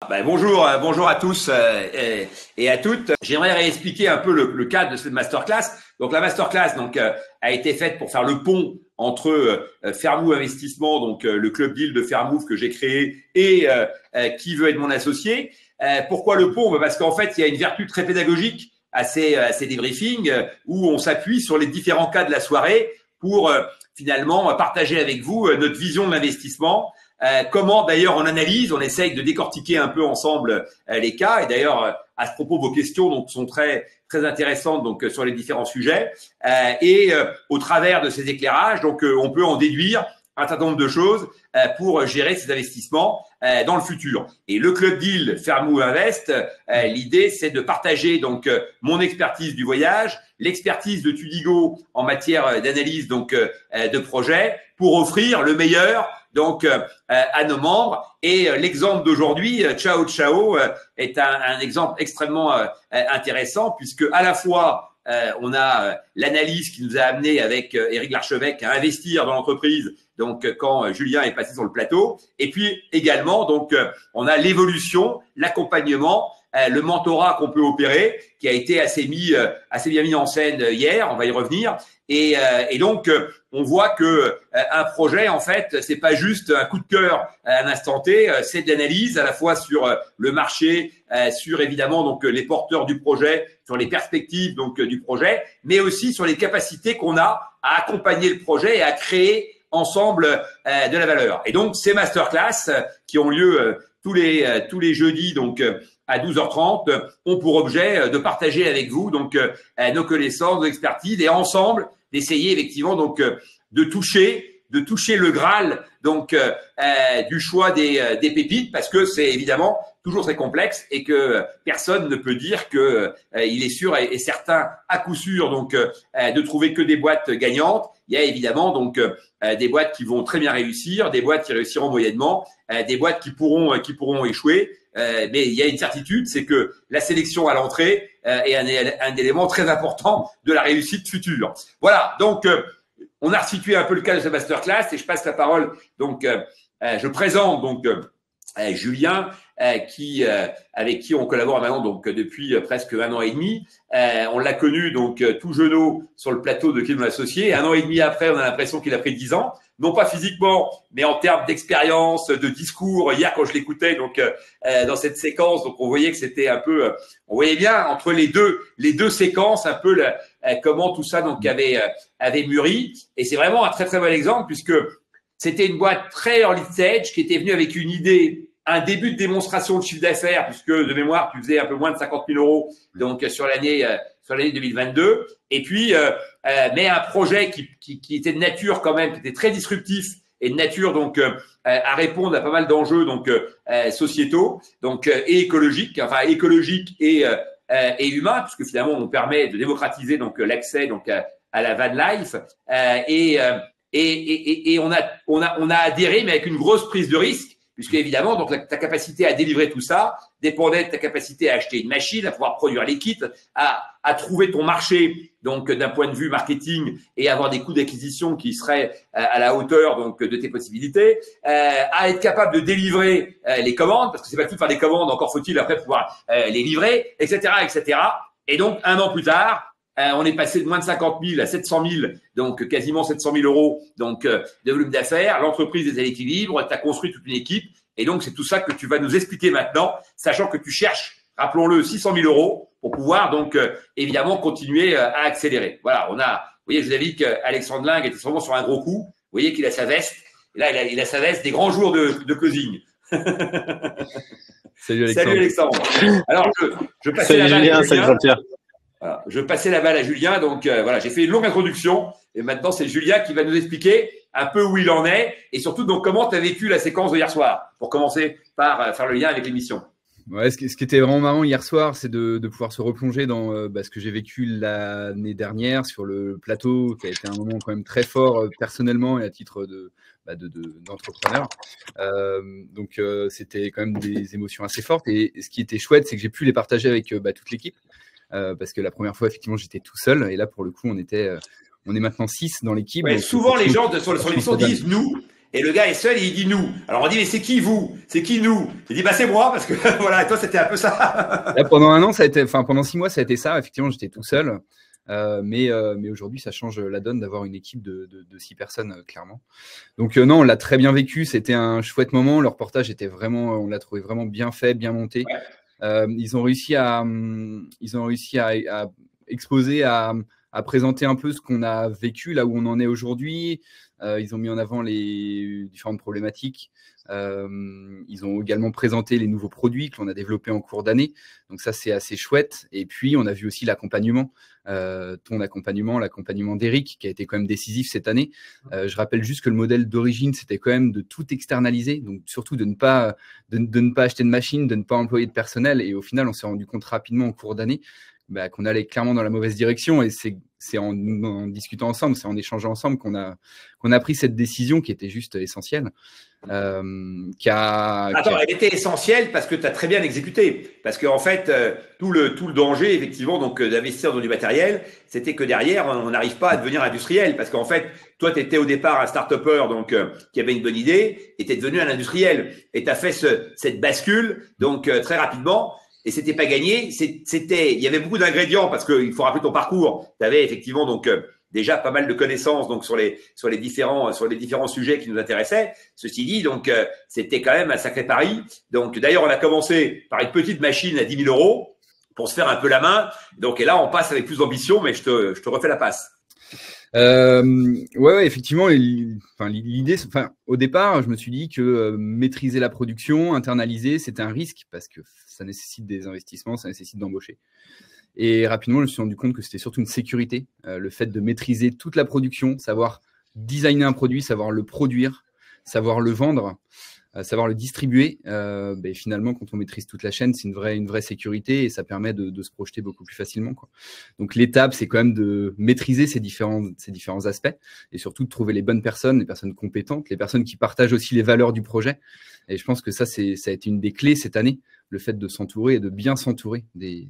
Bonjour à tous et à toutes. J'aimerais réexpliquer un peu le cadre de cette masterclass. Donc la masterclass a été faite pour faire le pont entre Fairmove Investissement, donc le club deal de Fairmove que j'ai créé, et qui veut être mon associé. Pourquoi le pont? Parce qu'en fait, il y a une vertu très pédagogique à ces débriefings où on s'appuie sur les différents cas de la soirée pour finalement partager avec vous notre vision de l'investissement. Comment d'ailleurs on analyse, on essaye de décortiquer un peu ensemble les cas. Et d'ailleurs à ce propos, vos questions sont très intéressantes sur les différents sujets. Au travers de ces éclairages, on peut en déduire un certain nombre de choses pour gérer ces investissements dans le futur. Et le club deal Fairmove Invest, l'idée c'est de partager mon expertise du voyage, l'expertise de Tudigo en matière d'analyse de projets pour offrir le meilleur à nos membres. Et l'exemple d'aujourd'hui, Ciao Ciao, est un exemple extrêmement intéressant puisque à la fois on a l'analyse qui nous a amené avec Éric Larchevêque à investir dans l'entreprise quand Julien est passé sur le plateau, et puis également on a l'évolution, l'accompagnement, le mentorat qu'on peut opérer qui a été assez bien mis en scène hier, on va y revenir. Et donc on voit que un projet en fait c'est pas juste un coup de cœur à un instant T, c'est de l'analyse à la fois sur le marché, sur évidemment les porteurs du projet, sur les perspectives du projet, mais aussi sur les capacités qu'on a à accompagner le projet et à créer ensemble de la valeur. Et donc ces masterclass qui ont lieu tous les jeudis à 12h30 ont pour objet de partager avec vous nos connaissances, nos expertises et ensemble d'essayer effectivement de toucher le Graal du choix des pépites, parce que c'est évidemment toujours très complexe et que personne ne peut dire que il est sûr et certain à coup sûr de trouver que des boîtes gagnantes. Il y a évidemment des boîtes qui vont très bien réussir, des boîtes qui réussiront moyennement, des boîtes qui pourront échouer. Mais il y a une certitude, c'est que la sélection à l'entrée est un élément très important de la réussite future. Voilà, on a restitué un peu le cas de cette masterclass et je passe la parole. Je présente Julien, avec qui on collabore maintenant depuis presque 1 an et demi. On l'a connu tout jeuneau sur le plateau de Qui est mon associé. 1 an et demi après, on a l'impression qu'il a pris 10 ans. Non pas physiquement, mais en termes d'expérience, de discours. Hier, quand je l'écoutais dans cette séquence, on voyait que c'était un peu, on voyait bien entre les deux séquences un peu comment tout ça avait mûri. Et c'est vraiment un très très bon exemple puisque c'était une boîte très early stage qui était venue avec une idée, un début de démonstration de chiffre d'affaires, puisque de mémoire, tu faisais un peu moins de 50 000 euros sur l'année 2022. Et puis, mais un projet qui était de nature quand même, qui était très disruptif et de nature à répondre à pas mal d'enjeux sociétaux, et écologiques, et humains, puisque finalement on permet de démocratiser l'accès à la van life. Et on a adhéré, mais avec une grosse prise de risque, puisque évidemment, ta capacité à délivrer tout ça dépendait de ta capacité à acheter une machine, à pouvoir produire les kits, à trouver ton marché, d'un point de vue marketing, et avoir des coûts d'acquisition qui seraient à la hauteur de tes possibilités, à être capable de délivrer les commandes, parce que c'est pas tout de faire des commandes, encore faut-il après pouvoir les livrer, etc., etc. Et 1 an plus tard, on est passé de moins de 50 000 à 700 000, quasiment 700 000 euros de volume d'affaires. L'entreprise est à l'équilibre, tu as construit toute une équipe. Et c'est tout ça que tu vas nous expliquer maintenant, sachant que tu cherches, rappelons-le, 600 000 euros pour pouvoir évidemment continuer à accélérer. Voilà, vous voyez, je vous avais dit qu'Alexandre Lingue était sûrement sur un gros coup. Vous voyez qu'il a sa veste. Et là, il a sa veste des grands jours de closing. Salut Alexandre. Salut Alexandre. Alors, je passe la balle à Julien. Salut Jean-Pierre. Voilà, je passais la balle à Julien, voilà, j'ai fait une longue introduction et maintenant c'est Julien qui va nous expliquer un peu où il en est et surtout comment tu as vécu la séquence de hier soir, pour commencer par faire le lien avec l'émission. Ouais, ce qui était vraiment marrant hier soir, c'est de pouvoir se replonger dans ce que j'ai vécu l'année dernière sur le plateau, qui a été un moment quand même très fort personnellement et à titre d'entrepreneur. C'était quand même des émotions assez fortes et ce qui était chouette, c'est que j'ai pu les partager avec toute l'équipe. Parce que la première fois, effectivement, j'étais tout seul. Et là, pour le coup, on est maintenant 6 dans l'équipe. Ouais, souvent, les gens sur l'émission disent « nous ». Et le gars est seul et il dit nous. Alors on dit mais c'est qui vous? C'est qui nous? Il dit bah c'est moi parce que voilà, et toi c'était un peu ça. Là, pendant un an, ça a été, enfin pendant 6 mois, ça a été ça. Effectivement, j'étais tout seul. Mais aujourd'hui, ça change la donne d'avoir une équipe de 6 personnes, clairement. Donc non, on l'a très bien vécu. C'était un chouette moment. Le reportage était vraiment, on l'a trouvé vraiment bien fait, bien monté. Ouais. Ils ont réussi à exposer, à présenter un peu ce qu'on a vécu, là où on en est aujourd'hui. Ils ont mis en avant les différentes problématiques. Ils ont également présenté les nouveaux produits que l'on a développés en cours d'année. Donc ça, c'est assez chouette. Et puis, on a vu aussi l'accompagnement, l'accompagnement d'Eric, qui a été quand même décisif cette année. Je rappelle juste que le modèle d'origine, c'était quand même de tout externaliser. Donc surtout de ne pas acheter de machines, de ne pas employer de personnel. Et au final, on s'est rendu compte rapidement en cours d'année qu'on allait clairement dans la mauvaise direction. Et c'est en discutant ensemble, c'est en échangeant ensemble qu'on a pris cette décision qui était juste essentielle. Elle était essentielle parce que tu as très bien exécuté. Parce qu'en fait, tout le danger, effectivement, donc d'investir dans du matériel, c'était que derrière, on n'arrive pas à devenir industriel. Parce qu'en fait, toi, tu étais au départ un start-upper donc qui avait une bonne idée, et tu es devenu un industriel. Et tu as fait cette bascule donc très rapidement. Et c'était pas gagné. Il y avait beaucoup d'ingrédients parce qu'il faut rappeler ton parcours. Tu avais effectivement donc déjà pas mal de connaissances donc sur les différents sujets qui nous intéressaient. Ceci dit, donc c'était quand même un sacré pari. Donc d'ailleurs, on a commencé par une petite machine à 10 000 € pour se faire un peu la main. Donc et là, on passe avec plus d'ambition, mais je te refais la passe. Ouais, effectivement. L'idée, au départ, je me suis dit que maîtriser la production, internaliser, c'était un risque parce que ça nécessite des investissements, ça nécessite d'embaucher. Et rapidement, je me suis rendu compte que c'était surtout une sécurité, le fait de maîtriser toute la production, savoir designer un produit, savoir le produire, savoir le vendre, savoir le distribuer. Finalement, quand on maîtrise toute la chaîne, c'est une vraie sécurité et ça permet de se projeter beaucoup plus facilement, quoi. Donc l'étape, c'est quand même de maîtriser ces différents aspects et surtout de trouver les bonnes personnes, les personnes compétentes, les personnes qui partagent aussi les valeurs du projet. Et je pense que ça a été une des clés cette année, le fait de s'entourer et de bien s'entourer des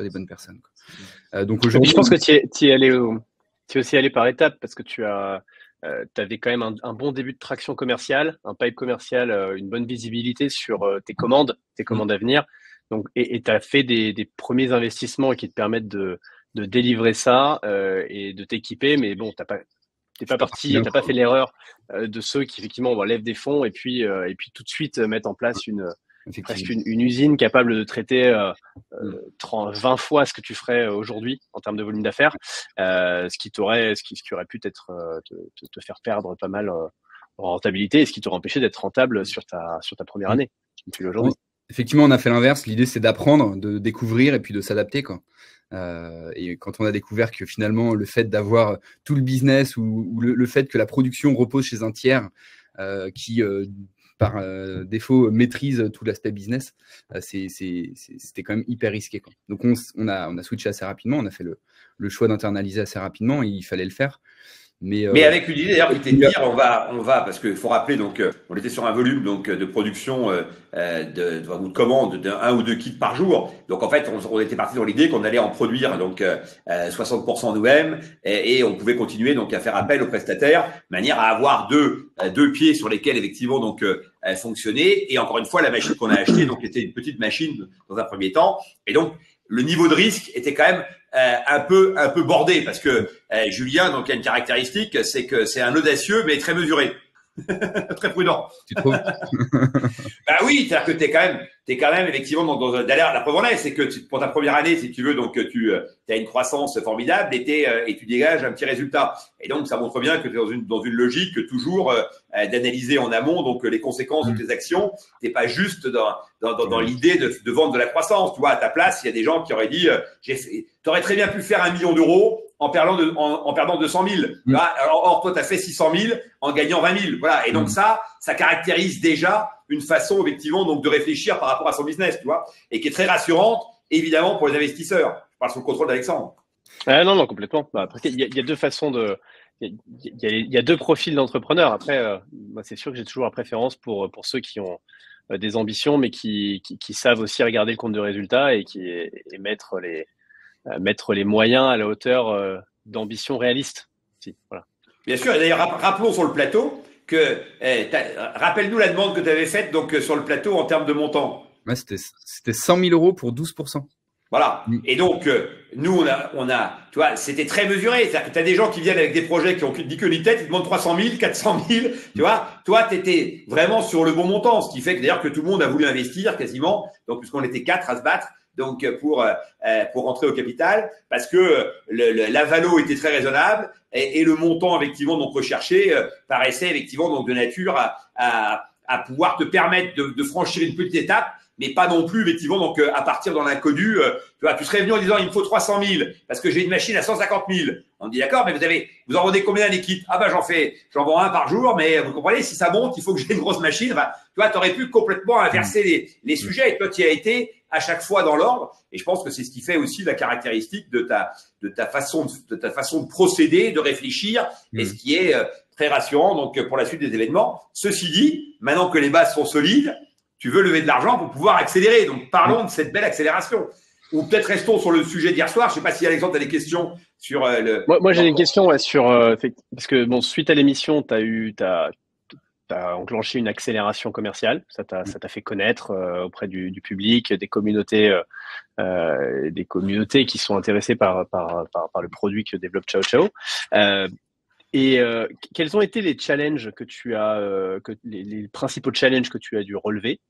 bonnes personnes, quoi. Donc aujourd'hui, je pense que tu es aussi allé par étapes parce que tu avais quand même un bon début de traction commerciale, un pipe commercial, une bonne visibilité sur tes commandes à venir. Donc, et tu as fait des premiers investissements qui te permettent de délivrer ça et de t'équiper. Mais bon, t'as pas fait l'erreur de ceux qui effectivement lèvent des fonds et puis tout de suite mettre en place presque une usine capable de traiter 20 fois ce que tu ferais aujourd'hui en termes de volume d'affaires, ce qui aurait pu peut-être te faire perdre pas mal en rentabilité et ce qui t'aurait empêché d'être rentable sur ta première année, comme tu l'es aujourd'hui. Effectivement, on a fait l'inverse. L'idée, c'est d'apprendre, de découvrir et puis de s'adapter, quoi. Et quand on a découvert que finalement, le fait d'avoir tout le business ou le fait que la production repose chez un tiers qui par défaut maîtrise tout l'aspect business, c'était quand même hyper risqué, quoi. Donc on a switché assez rapidement, on a fait le choix d'internaliser assez rapidement et il fallait le faire. Mais avec une idée d'ailleurs qui était de dire on va parce qu'il faut rappeler donc on était sur un volume donc de production de commande d'un ou deux kits par jour. Donc en fait on était parti dans l'idée qu'on allait en produire donc 60% nous-mêmes et on pouvait continuer donc à faire appel aux prestataires de manière à avoir deux pieds sur lesquels effectivement donc fonctionner. Et encore une fois la machine qu'on a achetée donc était une petite machine dans un premier temps et donc le niveau de risque était quand même un peu bordé parce que Julien donc a une caractéristique, c'est que c'est un audacieux mais très mesuré. Très prudent. Tu trouves? Bah oui, c'est-à-dire que t'es quand même effectivement d'ailleurs la preuve en est, c'est que pour ta première année, si tu veux, donc tu as une croissance formidable et tu dégages un petit résultat. Et donc ça montre bien que tu es dans une logique toujours d'analyser en amont donc les conséquences de tes actions. T'es pas juste dans l'idée de vendre de la croissance. Tu vois, à ta place, il y a des gens qui auraient dit t'aurais très bien pu faire 1 million d'euros en perdant 200 000. Or, toi, tu as fait 600 000 en gagnant 20 000. Voilà. Et donc, ça caractérise déjà une façon, effectivement, donc, de réfléchir par rapport à son business, tu vois, et qui est très rassurante, évidemment, pour les investisseurs. Je parle sous le contrôle d'Alexandre. Non, complètement. Après, il y a deux façons il y a deux profils d'entrepreneurs. Après, moi, c'est sûr que j'ai toujours la préférence pour ceux qui ont des ambitions, mais qui savent aussi regarder le compte de résultat et mettre les moyens à la hauteur d'ambitions réalistes. Voilà. Bien sûr, et d'ailleurs, rappelons sur le plateau que rappelle-nous la demande que tu avais faite donc sur le plateau en termes de montant. Ouais, c'était 100 000 euros pour 12%. Voilà. Et donc, nous, tu vois, c'était très mesuré. C'est-à-dire que tu as des gens qui viennent avec des projets qui ont ni queue ni tête, ils demandent 300 000, 400 000, tu vois. Toi, tu étais vraiment sur le bon montant, ce qui fait que d'ailleurs que tout le monde a voulu investir quasiment. Donc, puisqu'on était 4 à se battre, donc pour rentrer au capital, parce que la valo était très raisonnable et le montant effectivement donc recherché paraissait effectivement donc de nature à pouvoir te permettre de franchir une petite étape, mais pas non plus effectivement donc à partir dans l'inconnu. Tu vois, tu serais venu en disant il me faut 300 000 parce que j'ai une machine à 150 000. On dit d'accord, mais vous en vendez combien d'équipes? Ah ben j'en vends un par jour, mais vous comprenez, si ça monte, il faut que j'ai une grosse machine. Enfin, tu vois, tu aurais pu complètement inverser les sujets et toi tu y as été à chaque fois dans l'ordre. Et je pense que c'est ce qui fait aussi la caractéristique de ta façon de procéder, de réfléchir, et ce qui est très rassurant donc pour la suite des événements. Ceci dit, maintenant que les bases sont solides, tu veux lever de l'argent pour pouvoir accélérer. Donc parlons de cette belle accélération. Ou peut-être restons sur le sujet d'hier soir. Je ne sais pas si Alexandre a des questions sur le. Moi j'ai des questions sur parce que bon, suite à l'émission, t'as enclenché une accélération commerciale. Ça t'a fait connaître auprès du public, des communautés qui sont intéressées par le produit que développe Ciao Ciao. Quels ont été les challenges que tu as, les principaux challenges que tu as dû relever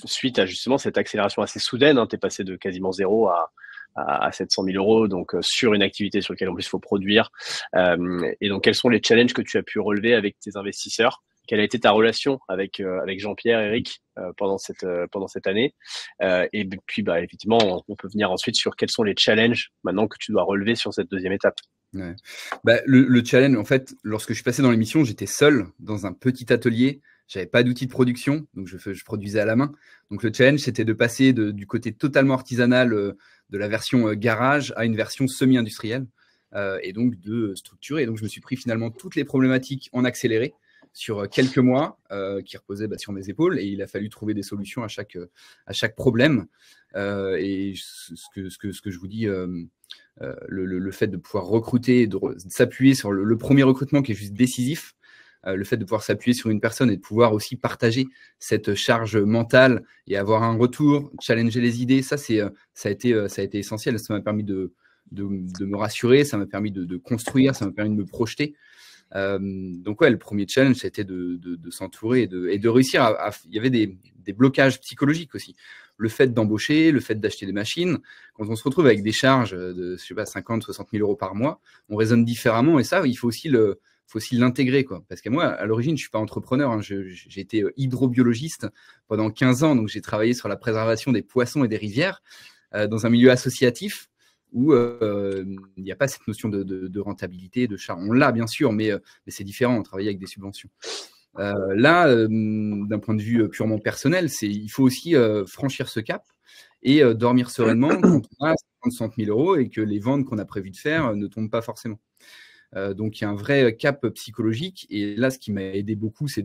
suite à justement cette accélération assez soudaine, hein, tu es passé de quasiment 0 à 700 000 euros, donc sur une activité sur laquelle en plus il faut produire. Et donc quels sont les challenges que tu as pu relever avec tes investisseurs? Quelle a été ta relation avec Jean-Pierre, Eric pendant cette année? Et puis effectivement, on peut venir ensuite sur quels sont les challenges maintenant que tu dois relever sur cette deuxième étape. Ouais. Le challenge, en fait, lorsque je suis passé dans l'émission, j'étais seul dans un petit atelier. J'avais pas d'outil de production, donc je produisais à la main. Donc le challenge, c'était de passer du côté totalement artisanal de la version garage à une version semi-industrielle et donc de structurer. Donc je me suis pris finalement toutes les problématiques en accéléré sur quelques mois qui reposaient sur mes épaules, et il a fallu trouver des solutions à chaque problème. Et ce que je vous dis, le fait de pouvoir recruter, de s'appuyer sur le premier recrutement qui est juste décisif, le fait de pouvoir s'appuyer sur une personne et de pouvoir aussi partager cette charge mentale et avoir un retour, challenger les idées, ça a été essentiel. Ça m'a permis de me rassurer, ça m'a permis de construire, ça m'a permis de me projeter. Donc ouais, le premier challenge, c'était de s'entourer et de réussir il y avait des blocages psychologiques aussi. Le fait d'embaucher, le fait d'acheter des machines, quand on se retrouve avec des charges de 50, 60 000 euros par mois, on raisonne différemment, et ça, il faut aussi l'intégrer, quoi. Parce que moi, à l'origine, je suis pas entrepreneur, hein. J'ai été hydrobiologiste pendant 15 ans, donc j'ai travaillé sur la préservation des poissons et des rivières dans un milieu associatif où il n'y a pas cette notion de rentabilité, de charge. On l'a bien sûr, mais c'est différent, on travaille avec des subventions. Là, d'un point de vue purement personnel, il faut aussi franchir ce cap et dormir sereinement quand on a 60 000 euros et que les ventes qu'on a prévu de faire ne tombent pas forcément. Donc, il y a un vrai cap psychologique. Et là, ce qui m'a aidé beaucoup, c'est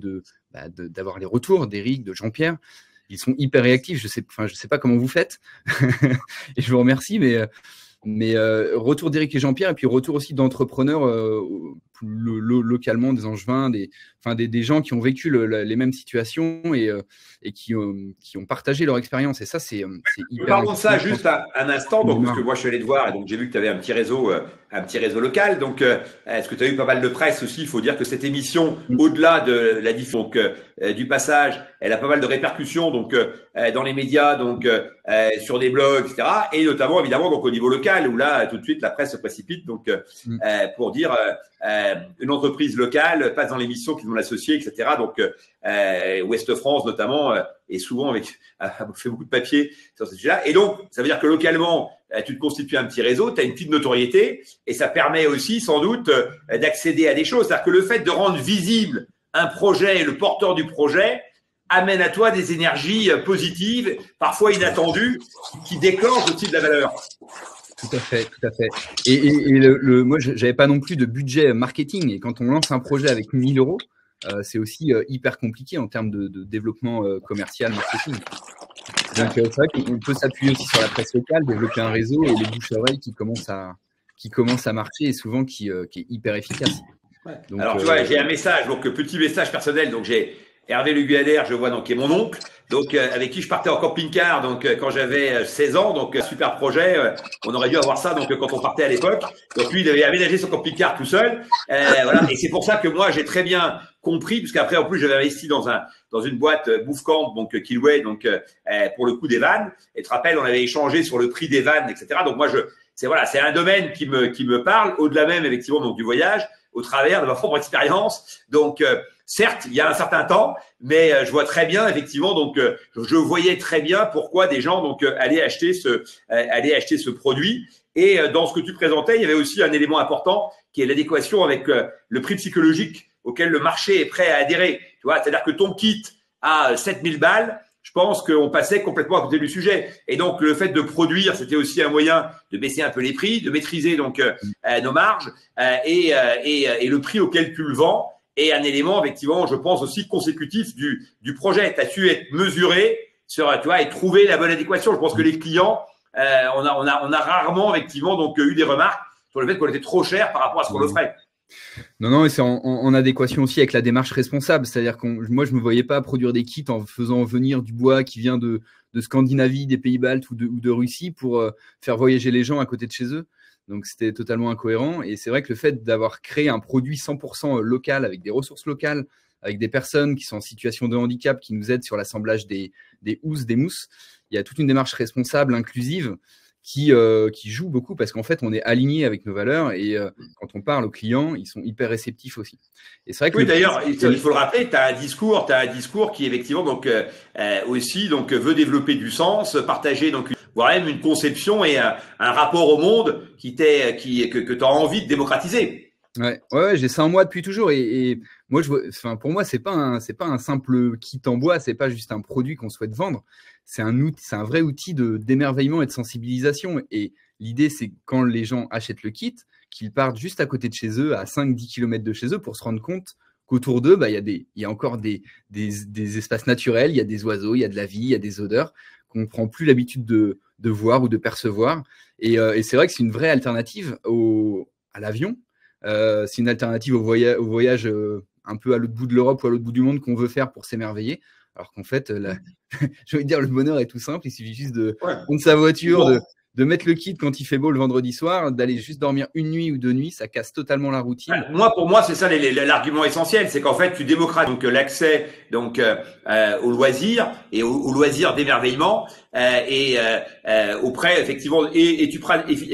d'avoir les retours d'Eric, de Jean-Pierre. Ils sont hyper réactifs. Je sais pas comment vous faites. Et je vous remercie, mais retour d'Eric et Jean-Pierre, et puis retour aussi d'entrepreneurs localement, des Angevins, des gens qui ont vécu les mêmes situations et qui ont partagé leur expérience. Et ça, c'est hyper. Parlons de ça juste un instant, donc, parce que moi je suis allé te voir et donc j'ai vu que tu avais un petit réseau local. Donc, est-ce que tu as eu pas mal de presse aussi? Il faut dire que cette émission, au-delà de la diffusion du passage, elle a pas mal de répercussions donc dans les médias, donc sur des blogs, etc. Et notamment évidemment donc au niveau local où là tout de suite la presse se précipite donc pour dire une entreprise locale passe dans l'émission qu'ils vont l'associer, etc. Donc Ouest France notamment et souvent a fait beaucoup de papier sur ce sujet-là. Et donc ça veut dire que localement tu te constitues un petit réseau, tu as une petite notoriété et ça permet aussi sans doute d'accéder à des choses. C'est-à-dire que le fait de rendre visible un projet et le porteur du projet amène à toi des énergies positives, parfois inattendues, qui déclenchent aussi de la valeur. Tout à fait. Et moi, j'avais pas non plus de budget marketing. Et quand on lance un projet avec 1 000 euros, c'est aussi hyper compliqué en termes de développement commercial, marketing. Donc, c'est vrai qu'on peut s'appuyer aussi sur la presse locale, développer un réseau et les bouche à oreille qui commence à marcher et souvent qui est hyper efficace. Ouais. Donc, alors, tu vois, j'ai un message, donc petit message personnel. Donc, j'ai Hervé Le Guyader, je vois, donc, qui est mon oncle, donc avec qui je partais en camping-car, donc quand j'avais 16 ans, donc super projet. On aurait dû avoir ça, donc quand on partait à l'époque. Donc lui, il avait aménagé son camping-car tout seul. Voilà. Et c'est pour ça que moi, j'ai très bien compris, puisqu'après, en plus, j'avais investi dans une boîte Boufcamp, donc Kilway, donc pour le coup des vannes. Et tu te rappelles, on avait échangé sur le prix des vannes, etc. Donc moi, c'est un domaine qui me parle, au-delà même effectivement donc du voyage, au travers de ma propre expérience. Donc certes, il y a un certain temps, mais je vois très bien effectivement donc je voyais très bien pourquoi des gens donc allaient acheter ce produit. Et dans ce que tu présentais, il y avait aussi un élément important qui est l'adéquation avec le prix psychologique auquel le marché est prêt à adhérer. Tu vois, c'est-à-dire que ton kit à 7000 balles, je pense qu'on passait complètement à côté du sujet. Et donc, le fait de produire, c'était aussi un moyen de baisser un peu les prix, de maîtriser donc nos marges et le prix auquel tu le vends est un élément, effectivement, je pense aussi consécutif du projet. Tu as su être mesuré sur, tu vois, et trouver la bonne adéquation. Je pense que les clients, on a rarement, effectivement, donc eu des remarques sur le fait qu'on était trop cher par rapport à ce qu'on offrait. Non, et c'est en adéquation aussi avec la démarche responsable. C'est-à-dire que moi, je ne me voyais pas produire des kits en faisant venir du bois qui vient de Scandinavie, des Pays-Baltes ou de Russie pour faire voyager les gens à côté de chez eux. Donc, c'était totalement incohérent. Et c'est vrai que le fait d'avoir créé un produit 100% local, avec des ressources locales, avec des personnes qui sont en situation de handicap, qui nous aident sur l'assemblage des housses, des mousses, il y a toute une démarche responsable, inclusive, qui joue beaucoup parce qu'en fait, on est aligné avec nos valeurs et quand on parle aux clients, ils sont hyper réceptifs aussi. Et c'est vrai que oui, d'ailleurs, il faut le rappeler, tu as un discours qui effectivement donc aussi donc veut développer du sens, partager donc voire même une conception et un rapport au monde que tu as envie de démocratiser. Ouais, j'ai ça en moi depuis toujours et moi pour moi c'est pas un simple kit en bois, c'est pas juste un produit qu'on souhaite vendre, c'est un vrai outil d'émerveillement et de sensibilisation. Et l'idée c'est quand les gens achètent le kit, qu'ils partent juste à côté de chez eux, à 5-10 km de chez eux, pour se rendre compte qu'autour d'eux, il y a encore des espaces naturels, il y a des oiseaux, il y a de la vie, il y a des odeurs qu'on ne prend plus l'habitude de voir ou de percevoir. Et c'est vrai que c'est une vraie alternative à l'avion. C'est une alternative au voyage un peu à l'autre bout de l'Europe ou à l'autre bout du monde qu'on veut faire pour s'émerveiller. Alors qu'en fait, je veux dire, le bonheur est tout simple. Il suffit juste de prendre sa voiture, de mettre le kit quand il fait beau le vendredi soir, d'aller juste dormir une nuit ou 2 nuits. Ça casse totalement la routine. Pour moi, c'est ça l'argument essentiel, c'est qu'en fait, tu démocratises donc l'accès donc aux loisirs et aux loisirs d'émerveillement auprès effectivement et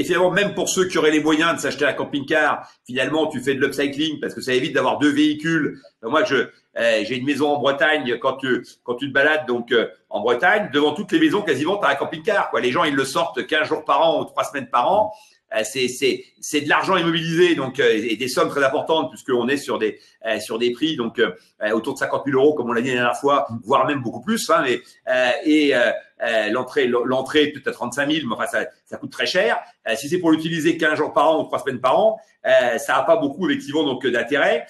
finalement même pour ceux qui auraient les moyens de s'acheter un camping-car, finalement tu fais de l'upcycling parce que ça évite d'avoir 2 véhicules. Moi, j'ai une maison en Bretagne. Quand tu te balades donc en Bretagne, devant toutes les maisons quasiment t'as un camping-car quoi. Les gens ils le sortent 15 jours par an ou 3 semaines par an. C'est de l'argent immobilisé donc et des sommes très importantes puisqu'on est sur des prix donc autour de 50 000 € comme on l'a dit la dernière fois, voire même beaucoup plus. Hein, l'entrée peut-être à 35 000, mais enfin ça coûte très cher. Si c'est pour l'utiliser 15 jours par an ou 3 semaines par an, ça n'a pas beaucoup effectivement donc d'intérêt.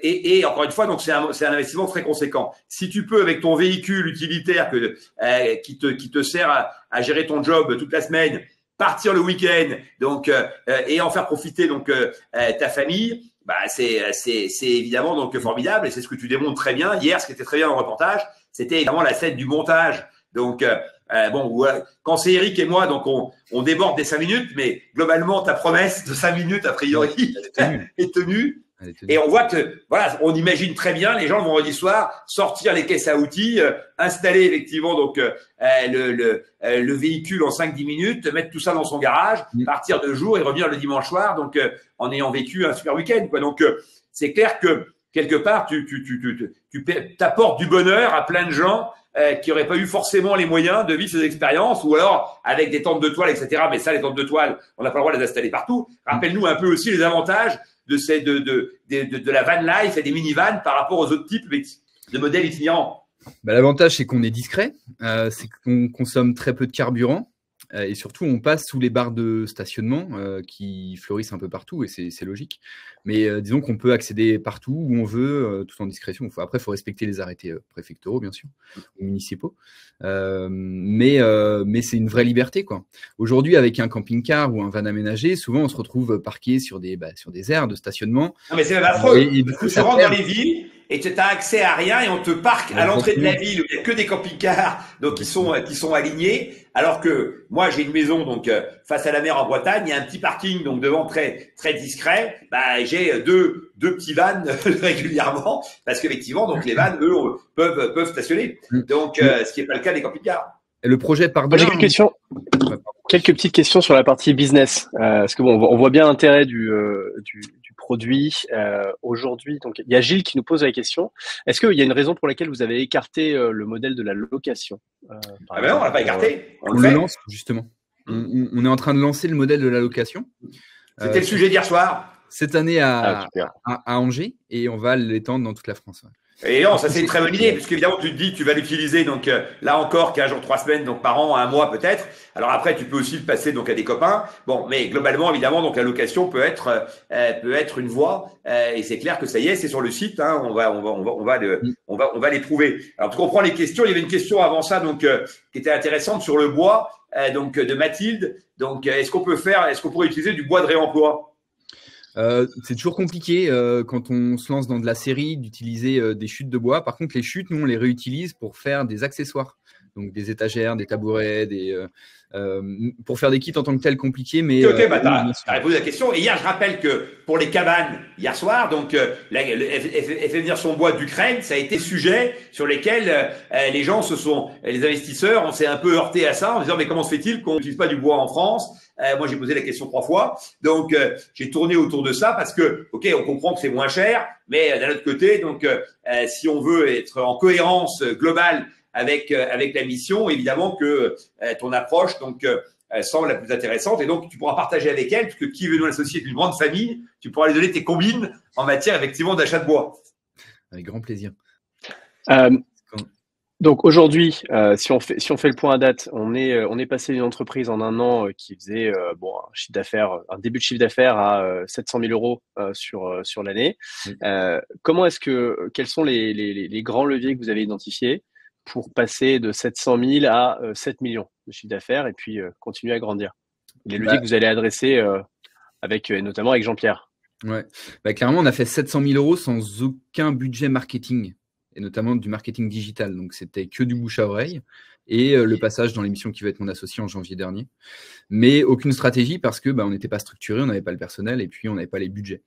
Et encore une fois, donc c'est un investissement très conséquent. Si tu peux avec ton véhicule utilitaire qui te sert à gérer ton job toute la semaine, partir le week-end, donc et en faire profiter donc ta famille, c'est évidemment donc formidable et c'est ce que tu démontres très bien. Hier, ce qui était très bien dans le reportage, c'était évidemment la scène du montage. Donc quand c'est Eric et moi, donc on déborde des 5 minutes, mais globalement ta promesse de 5 minutes a priori est tenue. Et on voit que, voilà, on imagine très bien les gens le vendredi soir sortir les caisses à outils, installer effectivement donc le véhicule en 5-10 minutes, mettre tout ça dans son garage, partir 2 jours et revenir le dimanche soir, donc en ayant vécu un super week-end, quoi. Donc c'est clair que quelque part tu t'apportes du bonheur à plein de gens qui n'auraient pas eu forcément les moyens de vivre ces expériences, ou alors avec des tentes de toile, etc. Mais ça, les tentes de toile, on n'a pas le droit de les installer partout. Rappelle-nous un peu aussi les avantages de la van life et des minivans par rapport aux autres types de modèles itinérants. L'avantage, c'est qu'on est discret, c'est qu'on consomme très peu de carburant. Et surtout, on passe sous les barres de stationnement qui fleurissent un peu partout, et c'est logique. Mais disons qu'on peut accéder partout où on veut, tout en discrétion. Après, il faut respecter les arrêtés préfectoraux, bien sûr, ou municipaux. Mais c'est une vraie liberté, quoi. Aujourd'hui, avec un camping-car ou un van aménagé, souvent, on se retrouve parqué sur des aires de stationnement. Non, mais c'est même affreux. Et du coup, tu rentres dans les villes et tu n'as accès à rien et on te parque à l'entrée de la ville où il n'y a que des camping-cars donc qui sont alignés. Alors que moi, j'ai une maison donc face à la mer en Bretagne, il y a un petit parking donc devant très très discret. Bah, j'ai deux petits vans régulièrement parce qu'effectivement donc les vans eux peuvent stationner. Donc ce qui n'est pas le cas des camping-cars. Et le projet part de là. J'ai quelques petites questions sur la partie business. Parce que bon, on voit bien l'intérêt du produit aujourd'hui. Donc, il y a Gilles qui nous pose la question. Est-ce qu'il y a une raison pour laquelle vous avez écarté le modèle de la location Ah ben non, on l'a pas écarté. On le lance, justement. On est en train de lancer le modèle de la location. C'était le sujet d'hier soir. Cette année à Angers, et on va l'étendre dans toute la France. Ouais. Et non, ça c'est une très bonne idée, parce qu'évidemment tu te dis que tu vas l'utiliser donc là encore 15 jours, 3 semaines, donc par an, un mois peut-être. Alors après tu peux aussi le passer donc à des copains. Bon, mais globalement évidemment donc la location peut être une voie et c'est clair que ça y est, c'est sur le site. Hein, on va l'éprouver. Alors tu comprends les questions. Il y avait une question avant ça donc qui était intéressante sur le bois donc de Mathilde. Donc est-ce qu'on pourrait utiliser du bois de réemploi? C'est toujours compliqué quand on se lance dans de la série d'utiliser des chutes de bois. Par contre, les chutes, nous, on les réutilise pour faire des accessoires. Donc des étagères, des tabourets, pour faire des kits en tant que tel compliqués. Mais ok, t'as répondu à la question. Et hier, je rappelle que pour les cabanes, hier soir, donc elle fait venir son bois d'Ukraine. Ça a été sujet sur lesquels les investisseurs, on s'est un peu heurté à ça en disant mais comment se fait-il qu'on n'utilise pas du bois en France? Moi, j'ai posé la question 3 fois. Donc, j'ai tourné autour de ça parce que, ok, on comprend que c'est moins cher, mais d'un autre côté, donc, si on veut être en cohérence globale avec la mission, évidemment que ton approche donc semble la plus intéressante. Et donc, tu pourras partager avec elle, puisque qui veut nous l'associer est une grande famille, tu pourras lui donner tes combines en matière, effectivement, d'achat de bois. Avec grand plaisir. Donc aujourd'hui, si on fait le point à date, on est passé d'une entreprise en un an qui faisait un début de chiffre d'affaires à 700 000 euros sur l'année. Quels sont les grands leviers que vous avez identifiés pour passer de 700 000 à 7 millions de chiffre d'affaires et puis continuer à grandir? Les leviers que vous allez adresser notamment avec Jean-Pierre. Ouais. Clairement, on a fait 700 000 euros sans aucun budget marketing, et notamment du marketing digital. Donc, c'était que du bouche à oreille et le passage dans l'émission qui va être mon associé en janvier dernier. Mais aucune stratégie parce que on n'était pas structuré, on n'avait pas le personnel et puis on n'avait pas les budgets.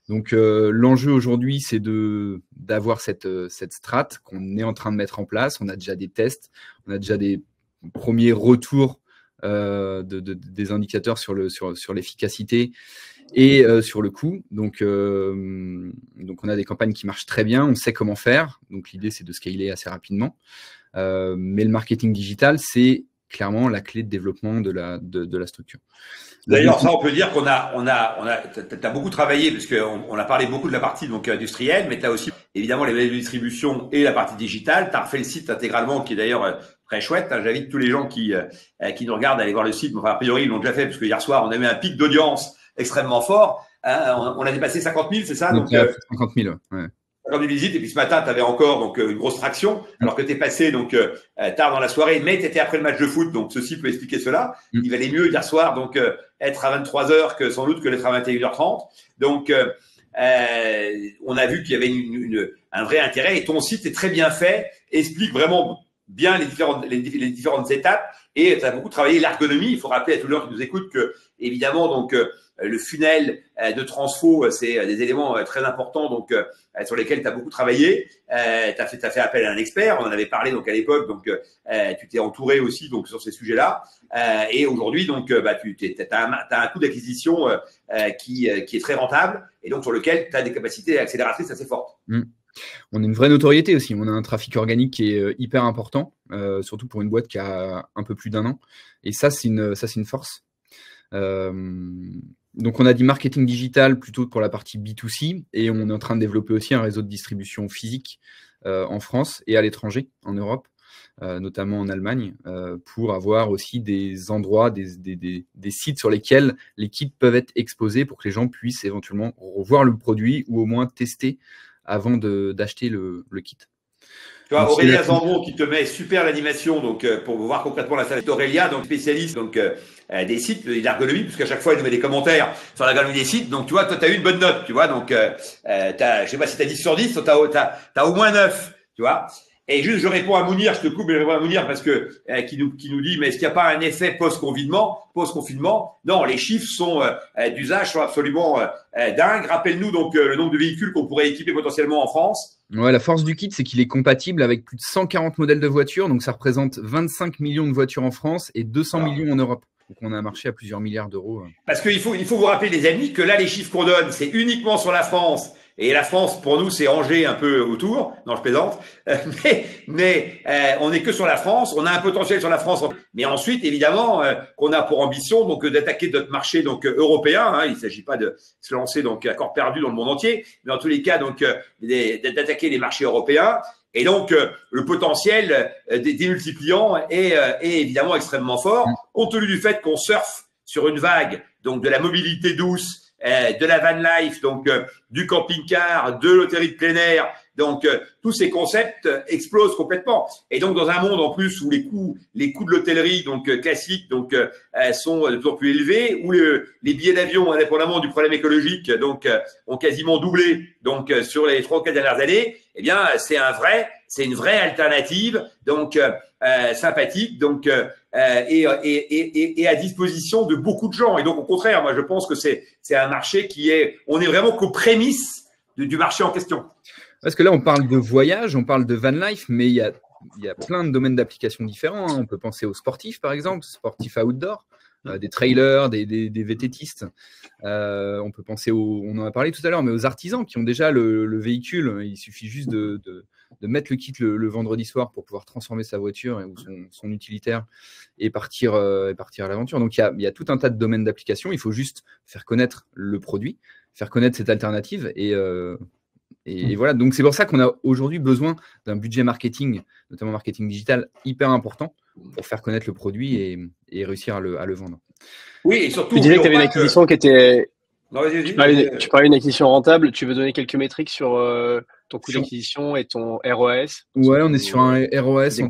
Donc, l'enjeu aujourd'hui, c'est d'avoir cette strate qu'on est en train de mettre en place. On a déjà des tests, on a déjà des premiers retours des indicateurs sur l'efficacité et sur le coût. Donc, on a des campagnes qui marchent très bien, on sait comment faire. Donc, l'idée, c'est de scaler assez rapidement. Mais le marketing digital, c'est clairement la clé de développement de la structure. D'ailleurs, ça, on peut dire t'as beaucoup travaillé, parce qu'on a parlé beaucoup de la partie donc industrielle, mais tu as aussi évidemment les modèles de distribution et la partie digitale. Tu as refait le site intégralement, qui est d'ailleurs très chouette. J'invite tous les gens qui nous regardent à aller voir le site. Enfin, a priori, ils l'ont déjà fait, parce que hier soir, on a eu un pic d'audience extrêmement fort. On a dépassé 50 000, c'est ça? Donc 50 000, ouais. 50 000 visites, et puis ce matin, tu avais encore donc une grosse traction, alors que tu es passé donc tard dans la soirée, mais tu étais après le match de foot, donc ceci peut expliquer cela. Il valait mieux hier soir donc être à 23h que sans doute que d'être à 21h30. Donc, on a vu qu'il y avait un vrai intérêt, et ton site est très bien fait, explique vraiment bien les différentes étapes, et tu as beaucoup travaillé l'ergonomie. Il faut rappeler à tous les gens qui nous écoutent que, évidemment, donc le funnel de transfo, c'est des éléments très importants donc sur lesquels tu as beaucoup travaillé. Tu as fait appel à un expert, on en avait parlé donc à l'époque, donc tu t'es entouré aussi donc sur ces sujets-là, et aujourd'hui donc tu as un coût d'acquisition qui est très rentable, et donc sur lequel tu as des capacités accélératrices assez fortes. On a une vraie notoriété aussi. On a un trafic organique qui est hyper important, surtout pour une boîte qui a un peu plus d'un an. Et ça, c'est une force. Donc, on a dit marketing digital plutôt pour la partie B2C, et on est en train de développer aussi un réseau de distribution physique en France et à l'étranger, en Europe. notamment en Allemagne, pour avoir aussi des endroits, des sites sur lesquels les kits peuvent être exposés pour que les gens puissent éventuellement revoir le produit ou au moins tester avant d'acheter le kit. Tu vois, Aurélien Zambon qui te met super l'animation, donc pour voir concrètement la salle d'Aurélia, donc spécialiste des sites d'ergonomie, puisqu'à chaque fois il nous met des commentaires sur l'ergonomie des sites. Donc tu vois, toi tu as eu une bonne note, tu vois, donc je sais pas si tu as 10 sur 10, t'as au moins 9, tu vois. Et juste, je réponds à Mounir, je te coupe, mais je réponds à Mounir parce que qui nous dit, mais est-ce qu'il n'y a pas un effet post-confinement? Non, les chiffres d'usage sont absolument dingues. Rappelle-nous donc le nombre de véhicules qu'on pourrait équiper potentiellement en France. Ouais, la force du kit, c'est qu'il est compatible avec plus de 140 modèles de voitures, donc ça représente 25 millions de voitures en France et 200 millions en Europe. Donc on a un marché à plusieurs milliards d'euros. Parce qu'il faut vous rappeler, les amis, que là, les chiffres qu'on donne, c'est uniquement sur la France. Et la France, pour nous, c'est Angers un peu autour. Non, je plaisante. Mais on n'est que sur la France. On a un potentiel sur la France. Mais ensuite, évidemment, qu'on a pour ambition donc d'attaquer notre marché donc européen. Hein. Il ne s'agit pas de se lancer donc à corps perdu dans le monde entier. Mais en tous les cas, donc d'attaquer les marchés européens. Et donc, le potentiel démultipliant est évidemment extrêmement fort, compte tenu du fait qu'on surfe sur une vague donc de la mobilité douce, de la van life, donc du camping-car, de l'hôtellerie de plein air. Donc, tous ces concepts explosent complètement. Et donc, dans un monde en plus où les coûts de l'hôtellerie donc classique donc sont de plus en plus élevés, où les billets d'avion, indépendamment du problème écologique, donc ont quasiment doublé donc sur les 3 ou 4 dernières années, eh bien, c'est une vraie alternative donc sympathique donc et à disposition de beaucoup de gens. Et donc, au contraire, moi, je pense que c'est un marché on est vraiment qu'aux prémices du marché en question. Parce que là, on parle de voyage, on parle de van life, mais il y a plein de domaines d'application différents. Hein. On peut penser aux sportifs, par exemple, sportifs outdoor, des trailers, des VTTistes. On peut penser on en a parlé tout à l'heure, mais aux artisans qui ont déjà le véhicule. Il suffit juste de mettre le kit le vendredi soir pour pouvoir transformer sa voiture ou son utilitaire et partir à l'aventure. Donc, il y a tout un tas de domaines d'application. Il faut juste faire connaître le produit, faire connaître cette alternative et voilà, donc c'est pour ça qu'on a aujourd'hui besoin d'un budget marketing, notamment marketing digital, hyper important pour faire connaître le produit et réussir à le vendre. Oui, et surtout… Tu disais que tu avais une acquisition qui était… Non, vas-y. Tu parlais d'une acquisition rentable. Tu veux donner quelques métriques sur ton coût d'acquisition et ton ROAS? Ouais, on est sur un ROAS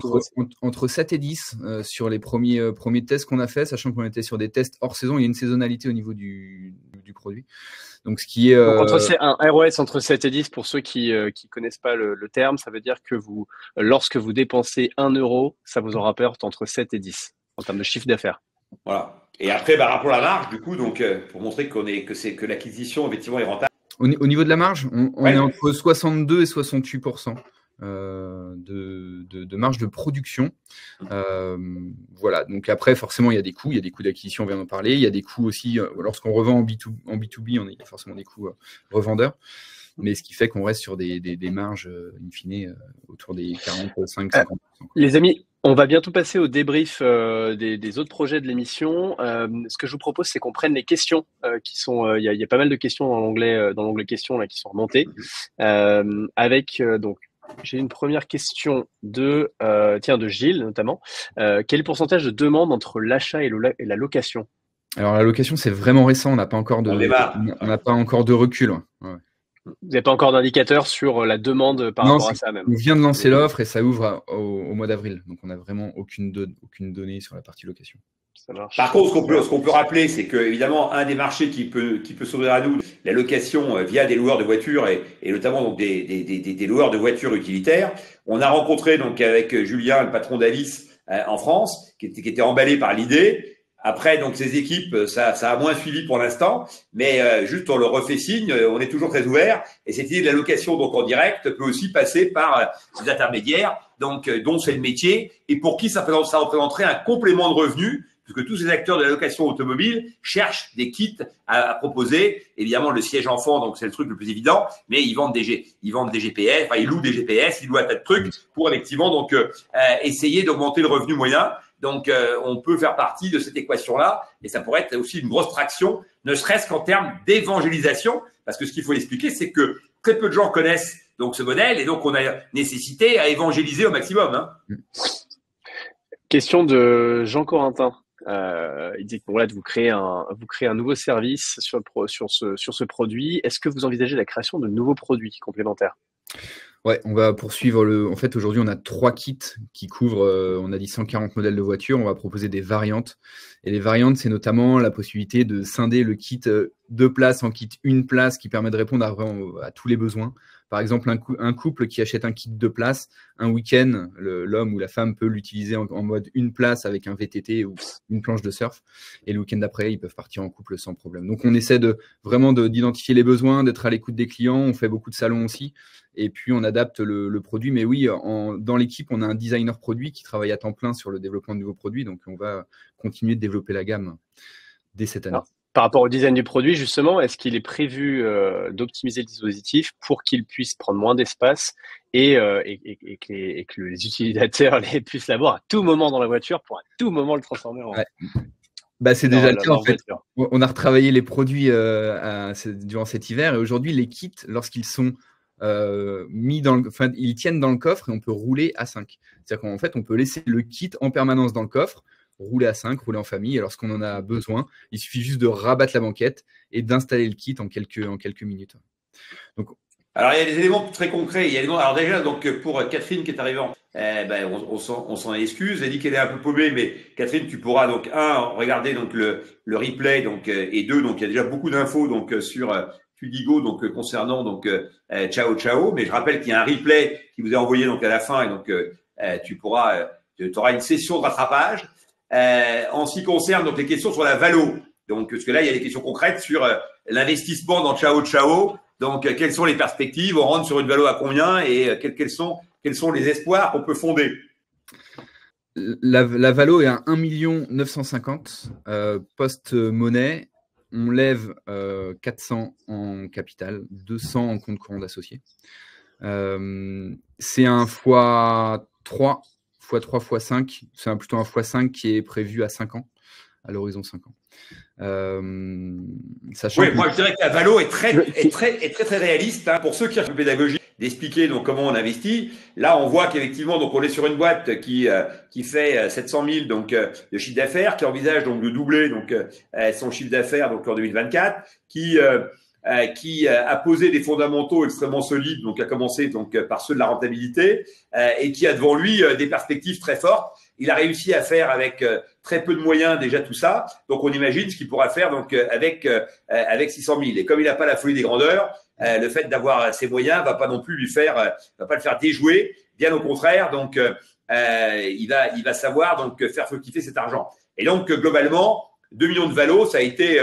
entre 7 et 10 sur les premiers tests qu'on a fait, sachant qu'on était sur des tests hors saison. Il y a une saisonnalité au niveau du produit. Donc, ce qui est donc un ROS entre 7 et 10 pour ceux qui connaissent pas le terme, ça veut dire que lorsque vous dépensez 1 euro, ça vous en rapporte entre 7 et 10 en termes de chiffre d'affaires. Voilà. Et après, rapport à la marge, du coup, donc pour montrer que l'acquisition effectivement est rentable. Au niveau de la marge, on est entre 62 et 68% de marge de production. Voilà. Donc après, forcément, il y a des coûts d'acquisition, on vient d'en parler. Il y a des coûts aussi, lorsqu'on revend en B2B, il y a forcément des coûts revendeurs. Mais ce qui fait qu'on reste sur des marges, in fine, autour des 45-50%. Les amis, on va bientôt passer au débrief des autres projets de l'émission. Ce que je vous propose, c'est qu'on prenne les questions qui sont… Il y a pas mal de questions dans l'onglet questions là, qui sont remontées. Donc, j'ai une première question de Gilles, notamment. Quel est le pourcentage de demande entre l'achat et la location? Alors, la location, c'est vraiment récent. On n'a pas encore de recul. Ouais. Vous n'avez pas encore d'indicateur sur la demande par rapport à ça même? On vient de lancer l'offre et ça ouvre au mois d'avril. Donc, on n'a vraiment aucune donnée sur la partie location. Ça marche. Par contre, ce qu'on peut rappeler, c'est que évidemment un des marchés qui peut s'ouvrir à nous, la location via des loueurs de voitures et notamment donc des loueurs de voitures utilitaires. On a rencontré donc avec Julien, le patron d'Avis en France, qui était emballé par l'idée. Après, donc, ces équipes, ça a moins suivi pour l'instant, mais juste on leur refait signe, on est toujours très ouvert. Et cette idée de la location donc en direct peut aussi passer par des intermédiaires, donc dont c'est le métier, et pour qui ça représenterait un complément de revenus, puisque tous ces acteurs de la location automobile cherchent des kits à proposer. Évidemment, le siège enfant, donc c'est le truc le plus évident, mais ils vendent des GPS, enfin ils louent des GPS, ils louent un tas de trucs pour effectivement donc essayer d'augmenter le revenu moyen. Donc, on peut faire partie de cette équation-là et ça pourrait être aussi une grosse traction, ne serait-ce qu'en termes d'évangélisation, parce que ce qu'il faut expliquer, c'est que très peu de gens connaissent donc ce modèle et donc on a nécessité à évangéliser au maximum. Hein. Question de Jean Corentin. Il dit que bon, là, vous créez un nouveau service sur ce produit. Est-ce que vous envisagez la création de nouveaux produits complémentaires? Ouais, on va poursuivre En fait, aujourd'hui, on a 3 kits qui couvrent, on a dit 140 modèles de voitures. On va proposer des variantes. Et les variantes, c'est notamment la possibilité de scinder le kit 2 places en kit 1 place qui permet de répondre à tous les besoins. Par exemple, un couple qui achète un kit 2 places, un week-end, l'homme ou la femme peut l'utiliser en mode 1 place avec un VTT ou une planche de surf. Et le week-end d'après, ils peuvent partir en couple sans problème. Donc, on essaie vraiment d'identifier les besoins, d'être à l'écoute des clients. On fait beaucoup de salons aussi. Et puis, on adapte le produit. Mais oui, dans l'équipe, on a un designer produit qui travaille à temps plein sur le développement de nouveaux produits. Donc, on va continuer de développer la gamme dès cette année. Alors, par rapport au design du produit, justement, est-ce qu'il est prévu d'optimiser le dispositif pour qu'il puisse prendre moins d'espace et que les utilisateurs puissent l'avoir à tout moment dans la voiture pour à tout moment le transformer en… Ouais. C'est déjà le cas en fait. On a retravaillé les produits durant cet hiver et aujourd'hui, les kits, lorsqu'ils sont ils tiennent dans le coffre et on peut rouler à 5. C'est-à-dire qu'en fait, on peut laisser le kit en permanence dans le coffre, rouler à 5, rouler en famille. Et lorsqu'on en a besoin, il suffit juste de rabattre la banquette et d'installer le kit en quelques minutes. Donc, alors, il y a des éléments très concrets. Alors déjà, donc pour Catherine qui est arrivée, on s'en excuse. Elle dit qu'elle est un peu paumée, mais Catherine, tu pourras donc regarder donc le replay, donc et 2, donc il y a déjà beaucoup d'infos donc sur Tudigo, donc concernant donc Ciao Ciao. Mais je rappelle qu'il y a un replay qui vous est envoyé donc à la fin et donc tu auras une session de rattrapage. En ce qui concerne donc les questions sur la valo, donc parce que là il y a des questions concrètes sur l'investissement dans Ciao Ciao. Donc quelles sont les perspectives? On rentre sur une valo à combien et quels sont les espoirs qu'on peut fonder? La valo est à 1 950 post-monnaie. On lève 400 en capital, 200 en compte courant d'associés. C'est un x3, x3, x5. C'est plutôt un x5 qui est prévu à 5 ans, à l'horizon 5 ans. Sachant oui, moi je dirais que la valo est très réaliste. Hein, pour ceux qui ont la pédagogie d'expliquer donc comment on investit. Là, on voit qu'effectivement, donc on est sur une boîte qui fait 700 000 donc de chiffre d'affaires, qui envisage donc de doubler donc son chiffre d'affaires donc en 2024, qui a posé des fondamentaux extrêmement solides, donc a commencé donc par ceux de la rentabilité et qui a devant lui des perspectives très fortes. Il a réussi à faire avec très peu de moyens déjà tout ça, donc on imagine ce qu'il pourra faire donc avec 600 000. Et comme il n'a pas la folie des grandeurs, le fait d'avoir ces moyens va pas non plus va pas le faire déjouer, bien au contraire. Donc il va savoir donc faire fructifier cet argent. Et donc globalement, 2 millions de valo, ça a été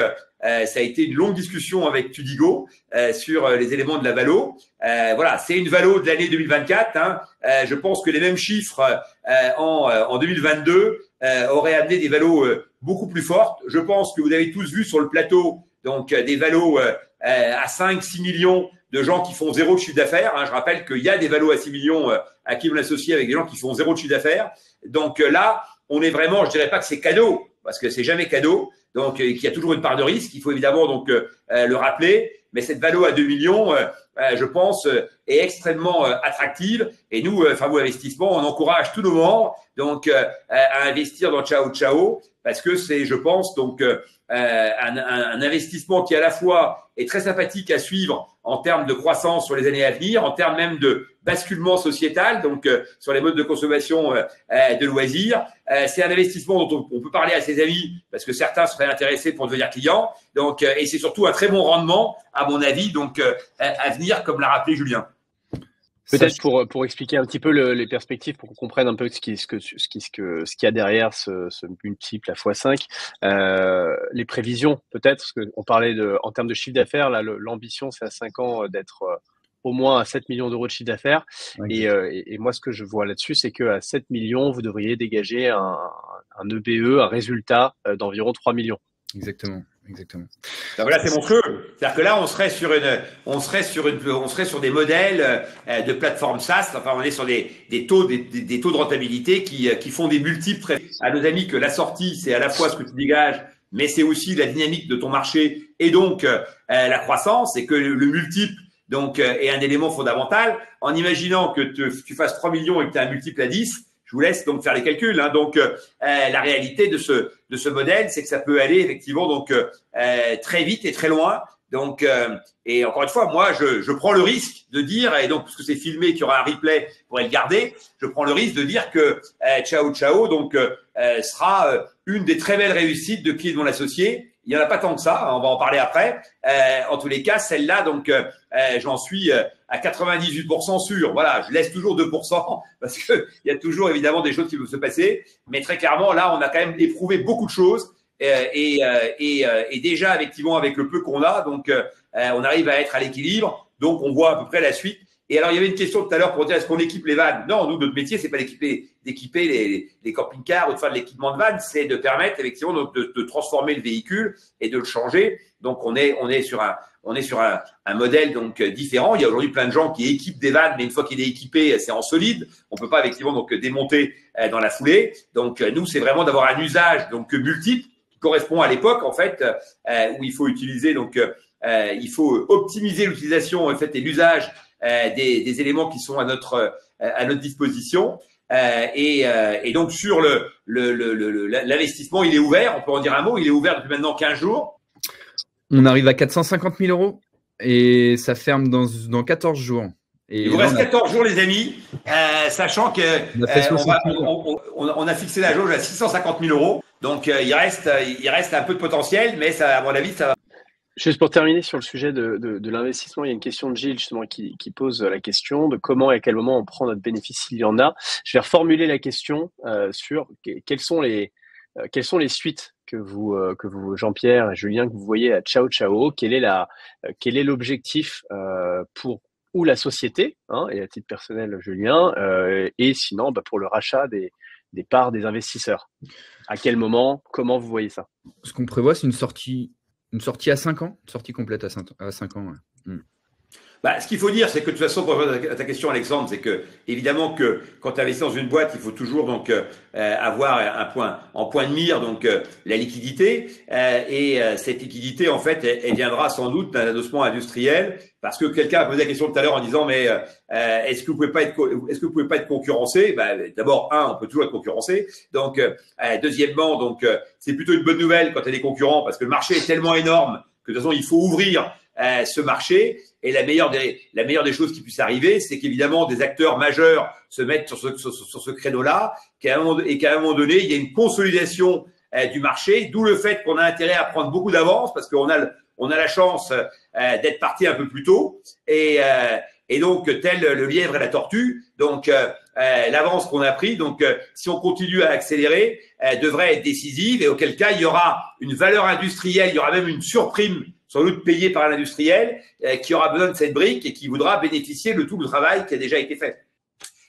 une longue discussion avec Tudigo sur les éléments de la valo. Voilà, c'est une valo de l'année 2024. Hein. Je pense que les mêmes chiffres en 2022 auraient amené des valos beaucoup plus fortes. Je pense que vous avez tous vu sur le plateau donc des valos à 5-6 millions de gens qui font zéro de chiffre d'affaires. Hein. Je rappelle qu'il y a des valos à 6 millions à qui on l'associe avec des gens qui font zéro de chiffre d'affaires. Donc là, on est vraiment, je dirais pas que c'est cadeau, parce que c'est jamais cadeau, donc qu'il y a toujours une part de risque. Il faut évidemment donc le rappeler. Mais cette valo à 2 millions, je pense, est extrêmement attractive. Et nous, Favos Investissement, on encourage tous nos membres donc à investir dans Ciao Ciao, parce que c'est, je pense, donc un investissement qui à la fois est très sympathique à suivre en termes de croissance sur les années à venir, en termes même de basculement sociétal, donc sur les modes de consommation de loisirs. C'est un investissement dont on peut parler à ses amis parce que certains seraient intéressés pour devenir clients. Donc, et c'est surtout un très bon rendement, à mon avis, donc à venir, comme l'a rappelé Julien. Peut-être pour expliquer un petit peu les perspectives, pour qu'on comprenne un peu ce qu'il y a derrière ce multiple à x5, les prévisions peut-être, parce qu'on parlait en termes de chiffre d'affaires, là l'ambition c'est à 5 ans d'être au moins à 7 millions d'euros de chiffre d'affaires. Okay. Et moi ce que je vois là-dessus, c'est qu'à 7 millions, vous devriez dégager un EBE, un résultat d'environ 3 millions. Exactement. Donc là, c'est monstrueux. C'est-à-dire que là, on serait sur des modèles de plateforme SaaS. Enfin, on est sur des taux de rentabilité qui font des multiples très. À nos amis que la sortie, c'est à la fois ce que tu dégages, mais c'est aussi la dynamique de ton marché et donc la croissance, et que le multiple Donc, et un élément fondamental, en imaginant que tu fasses 3 millions et que tu as un multiple à 10, je vous laisse donc faire les calculs. Hein. Donc, la réalité de ce modèle, c'est que ça peut aller effectivement donc très vite et très loin. Donc, et encore une fois, moi, je prends le risque de dire, et donc parce que c'est filmé, qu'il y aura un replay, vous pourrez le garder, je prends le risque de dire que Ciao Ciao donc sera une des très belles réussites de Qui est mon associé. Il y en a pas tant que ça, on va en parler après. En tous les cas, celle-là, donc j'en suis à 98% sûr. Voilà, je laisse toujours 2% parce que il y a toujours évidemment des choses qui peuvent se passer, mais très clairement, là, on a quand même éprouvé beaucoup de choses. Et déjà effectivement avec le peu qu'on a, donc on arrive à être à l'équilibre, donc on voit à peu près la suite. Et alors il y avait une question tout à l'heure pour dire est-ce qu'on équipe les vannes? Non, nous notre métier c'est pas d'équiper les camping-cars ou de faire de l'équipement de vannes, c'est de permettre effectivement donc, de transformer le véhicule et de le changer. Donc on est sur un modèle donc différent. Il y a aujourd'hui plein de gens qui équipent des vannes, mais une fois qu'il est équipé, c'est en solide. On peut pas effectivement donc démonter dans la foulée. Donc nous c'est vraiment d'avoir un usage donc multiple qui correspond à l'époque en fait où il faut utiliser donc il faut optimiser l'utilisation en fait et l'usage des éléments qui sont à notre disposition et donc sur l'investissement il est ouvert, on peut en dire un mot, il est ouvert depuis maintenant 15 jours. On arrive à 450 000 euros et ça ferme dans 14 jours. Et il vous reste 14 jours les amis, sachant que on a fixé la jauge à 650 000 euros, donc il reste un peu de potentiel, mais ça, à mon avis ça va. Juste pour terminer sur le sujet de l'investissement, il y a une question de Gilles justement qui pose la question de comment et à quel moment on prend notre bénéfice s'il y en a. Je vais reformuler la question sur quelles sont les suites que vous Jean-Pierre et Julien que vous voyez à Ciao Ciao. Quel est l'objectif pour ou la société hein, et à titre personnel Julien et sinon pour le rachat des parts des investisseurs. À quel moment, comment vous voyez ça? Ce qu'on prévoit, c'est une sortie à 5 ans, une sortie complète à 5 ans. Ouais. Bah, ce qu'il faut dire, c'est que de toute façon, pour répondre à ta question, Alexandre, c'est que évidemment que quand tu investis dans une boîte, il faut toujours donc avoir un point de mire, donc la liquidité. Et cette liquidité, en fait, elle viendra sans doute d'un adossement industriel, parce que quelqu'un a posé la question tout à l'heure en disant mais est-ce que vous pouvez pas être concurrencé? Bah, d'abord on peut toujours être concurrencé. Donc deuxièmement, donc c'est plutôt une bonne nouvelle quand il y a des concurrents, parce que le marché est tellement énorme que de toute façon il faut ouvrir ce marché. Et la meilleure des choses qui puisse arriver, c'est qu'évidemment des acteurs majeurs se mettent sur ce créneau-là, qu'à un moment donné, il y a une consolidation du marché, d'où le fait qu'on a intérêt à prendre beaucoup d'avance, parce qu'on a la chance d'être parti un peu plus tôt, et donc tel le lièvre et la tortue, donc l'avance qu'on a pris, donc si on continue à accélérer, devrait être décisive, et auquel cas il y aura une valeur industrielle, il y aura même une surprime sans doute payé par l'industriel qui aura besoin de cette brique et qui voudra bénéficier de tout le travail qui a déjà été fait.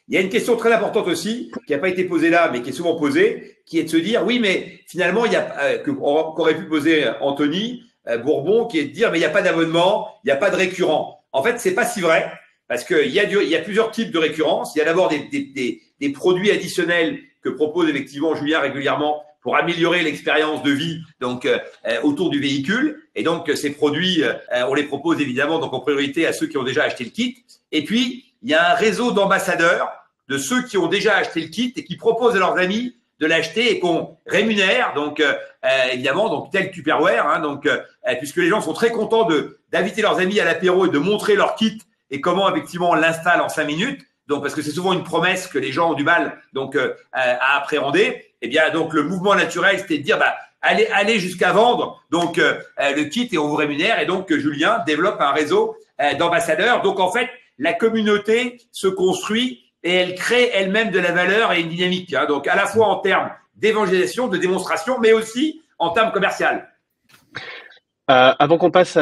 Il y a une question très importante aussi qui n'a pas été posée là, mais qui est souvent posée, qui est de se dire oui, mais finalement il y a qu'aurait pu poser Anthony Bourbon, qui est de dire mais il n'y a pas d'abonnement, il n'y a pas de récurrent. En fait, c'est pas si vrai, parce qu'il y a plusieurs types de récurrence. Il y a d'abord des produits additionnels que propose effectivement Julien régulièrement pour améliorer l'expérience de vie donc autour du véhicule, et donc ces produits on les propose évidemment donc en priorité à ceux qui ont déjà acheté le kit. Et puis il y a un réseau d'ambassadeurs de ceux qui ont déjà acheté le kit et qui proposent à leurs amis de l'acheter et qu'on rémunère donc évidemment donc tel Tupperware hein, donc puisque les gens sont très contents d'inviter leurs amis à l'apéro et de montrer leur kit et comment effectivement on l'installe en 5 minutes. Donc parce que c'est souvent une promesse que les gens ont du mal donc à appréhender. Eh bien donc le mouvement naturel c'était de dire bah allez jusqu'à vendre donc le kit et on vous rémunère. Et donc Julien développe un réseau d'ambassadeurs. Donc en fait la communauté se construit et elle crée elle-même de la valeur et une dynamique. Hein, donc à la fois en termes d'évangélisation, de démonstration, mais aussi en termes commercial. Avant qu'on passe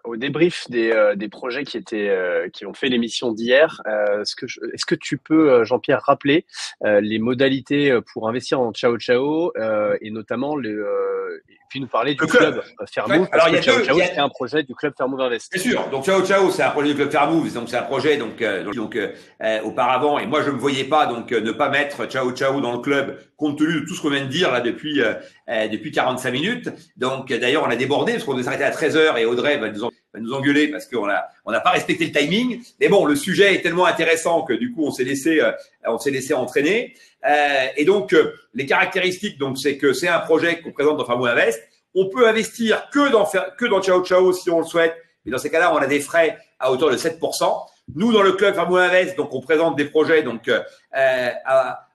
au débrief des projets qui ont fait l'émission d'hier, est-ce que tu peux, Jean-Pierre, rappeler les modalités pour investir en Ciao Ciao et notamment puis nous parler du club Fairmove, parce que Ciao Ciao c'est un projet du club Fairmove Invest. Bien sûr, donc Ciao Ciao c'est un projet du club Fairmove, donc c'est un projet donc auparavant, et moi je me voyais pas donc ne pas mettre Ciao Ciao dans le club compte tenu de tout ce qu'on vient de dire là depuis 45 minutes. Donc d'ailleurs on a débordé débordé parce qu'on devait s'arrêter à 13h et Audrey va nous engueuler parce qu'on n'a pas respecté le timing. Mais bon, le sujet est tellement intéressant que du coup, on s'est laissé entraîner. Et donc, les caractéristiques, donc, c'est que c'est un projet qu'on présente dans Farmou Invest. On peut investir que dans Ciao Ciao si on le souhaite. Mais dans ces cas-là, on a des frais à hauteur de 7%. Nous, dans le club Farmou Invest, donc, on présente des projets, donc, à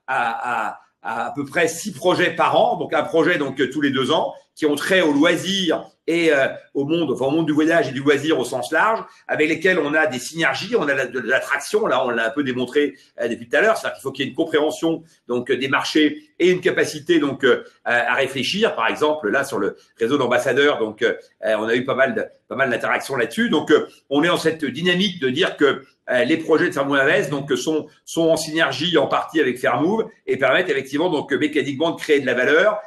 peu près 6 projets par an, donc un projet donc tous les 2 ans, qui ont trait au loisir et au monde du voyage et du loisir au sens large, avec lesquels on a des synergies, on a de l'attraction. Là, on l'a un peu démontré depuis tout à l'heure, c'est-à-dire qu'il faut qu'il y ait une compréhension donc des marchés et une capacité donc à réfléchir. Par exemple, là sur le réseau d'ambassadeurs, donc on a eu pas mal d'interactions là-dessus. Donc on est dans cette dynamique de dire que les projets de Fairmove Invest donc sont en synergie en partie avec Fairmove et permettent effectivement donc mécaniquement de créer de la valeur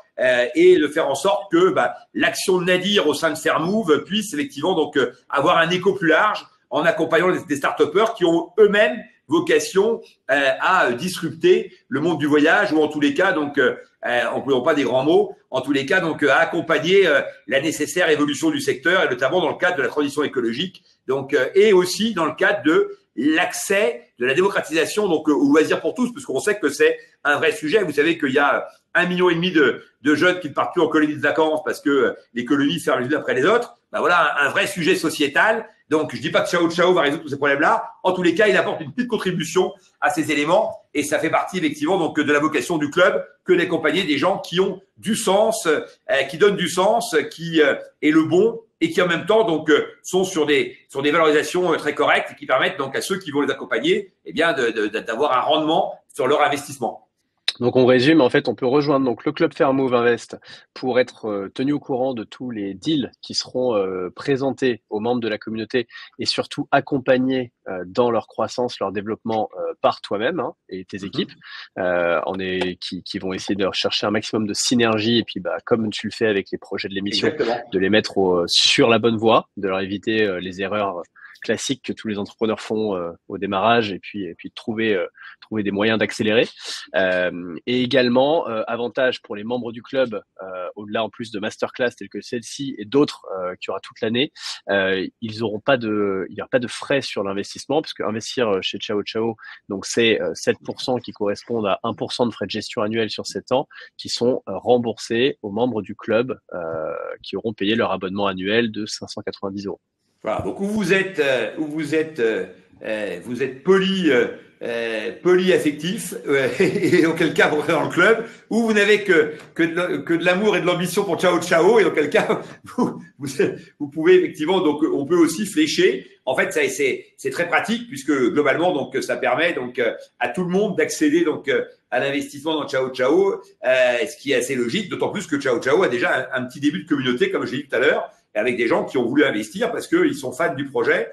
et de faire en sorte que l'action de Nadir au sein de Fairmove puisse effectivement donc avoir un écho plus large en accompagnant des start-upers qui ont eux-mêmes vocation à disrupter le monde du voyage ou en tous les cas donc employons pas des grands mots, en tous les cas donc à accompagner la nécessaire évolution du secteur et notamment dans le cadre de la transition écologique donc et aussi dans le cadre de l'accès de la démocratisation donc au loisir pour tous, parce qu'on sait que c'est un vrai sujet. Vous savez qu'il y a 1,5 million de jeunes qui ne partent plus en colonie de vacances parce que les colonies ferment les unes après les autres. Voilà un vrai sujet sociétal. Donc, je dis pas que Ciao Ciao va résoudre tous ces problèmes-là. En tous les cas, il apporte une petite contribution à ces éléments et ça fait partie effectivement donc de la vocation du club que d'accompagner des gens qui ont du sens, qui donnent du sens, qui est le bon et qui en même temps donc sont sur des valorisations très correctes et qui permettent donc à ceux qui vont les accompagner d'avoir un rendement sur leur investissement. Donc on résume, en fait, on peut rejoindre donc le club Fairmove Invest pour être tenu au courant de tous les deals qui seront présentés aux membres de la communauté et surtout accompagnés dans leur croissance, leur développement par toi-même et tes équipes, qui vont essayer de rechercher un maximum de synergie et puis comme tu le fais avec les projets de l'émission, de les mettre sur la bonne voie, de leur éviter les erreurs classique que tous les entrepreneurs font au démarrage et puis trouver des moyens d'accélérer. Et également, avantage pour les membres du club, au-delà en plus de masterclass telles que celle-ci et d'autres qu'il y aura toute l'année, il n'y aura pas de frais sur l'investissement puisque investir chez Ciao Ciao, donc c'est 7% qui correspondent à 1% de frais de gestion annuels sur 7 ans qui sont remboursés aux membres du club qui auront payé leur abonnement annuel de 590 €. Voilà. Donc, vous êtes polyaffectif, et auquel cas vous êtes dans le club, ou vous n'avez que de l'amour et de l'ambition pour Ciao Ciao, et auquel cas vous pouvez effectivement, donc on peut aussi flécher. En fait, ça c'est très pratique puisque globalement donc ça permet donc à tout le monde d'accéder donc à l'investissement dans Ciao Ciao, ce qui est assez logique, d'autant plus que Ciao Ciao a déjà un petit début de communauté, comme je l'ai dit tout à l'heure, avec des gens qui ont voulu investir parce qu'ils sont fans du projet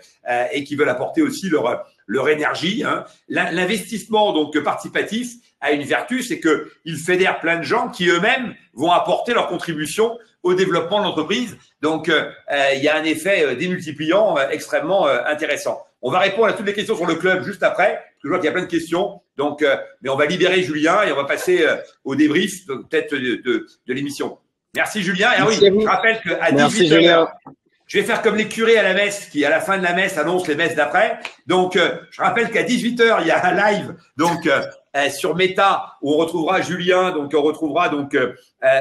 et qui veulent apporter aussi leur énergie. L'investissement donc participatif a une vertu, c'est que il fédère plein de gens qui eux-mêmes vont apporter leur contribution au développement de l'entreprise. Donc il y a un effet démultipliant extrêmement intéressant. On va répondre à toutes les questions sur le club juste après, parce que je vois qu'il y a plein de questions. Donc mais on va libérer Julien et on va passer au débrief peut-être de l'émission. Merci Julien. Et oui, je rappelle qu'à 18h, je vais faire comme les curés à la messe qui, à la fin de la messe, annoncent les messes d'après. Donc, je rappelle qu'à 18h, il y a un live donc sur Meta où on retrouvera Julien, donc on retrouvera donc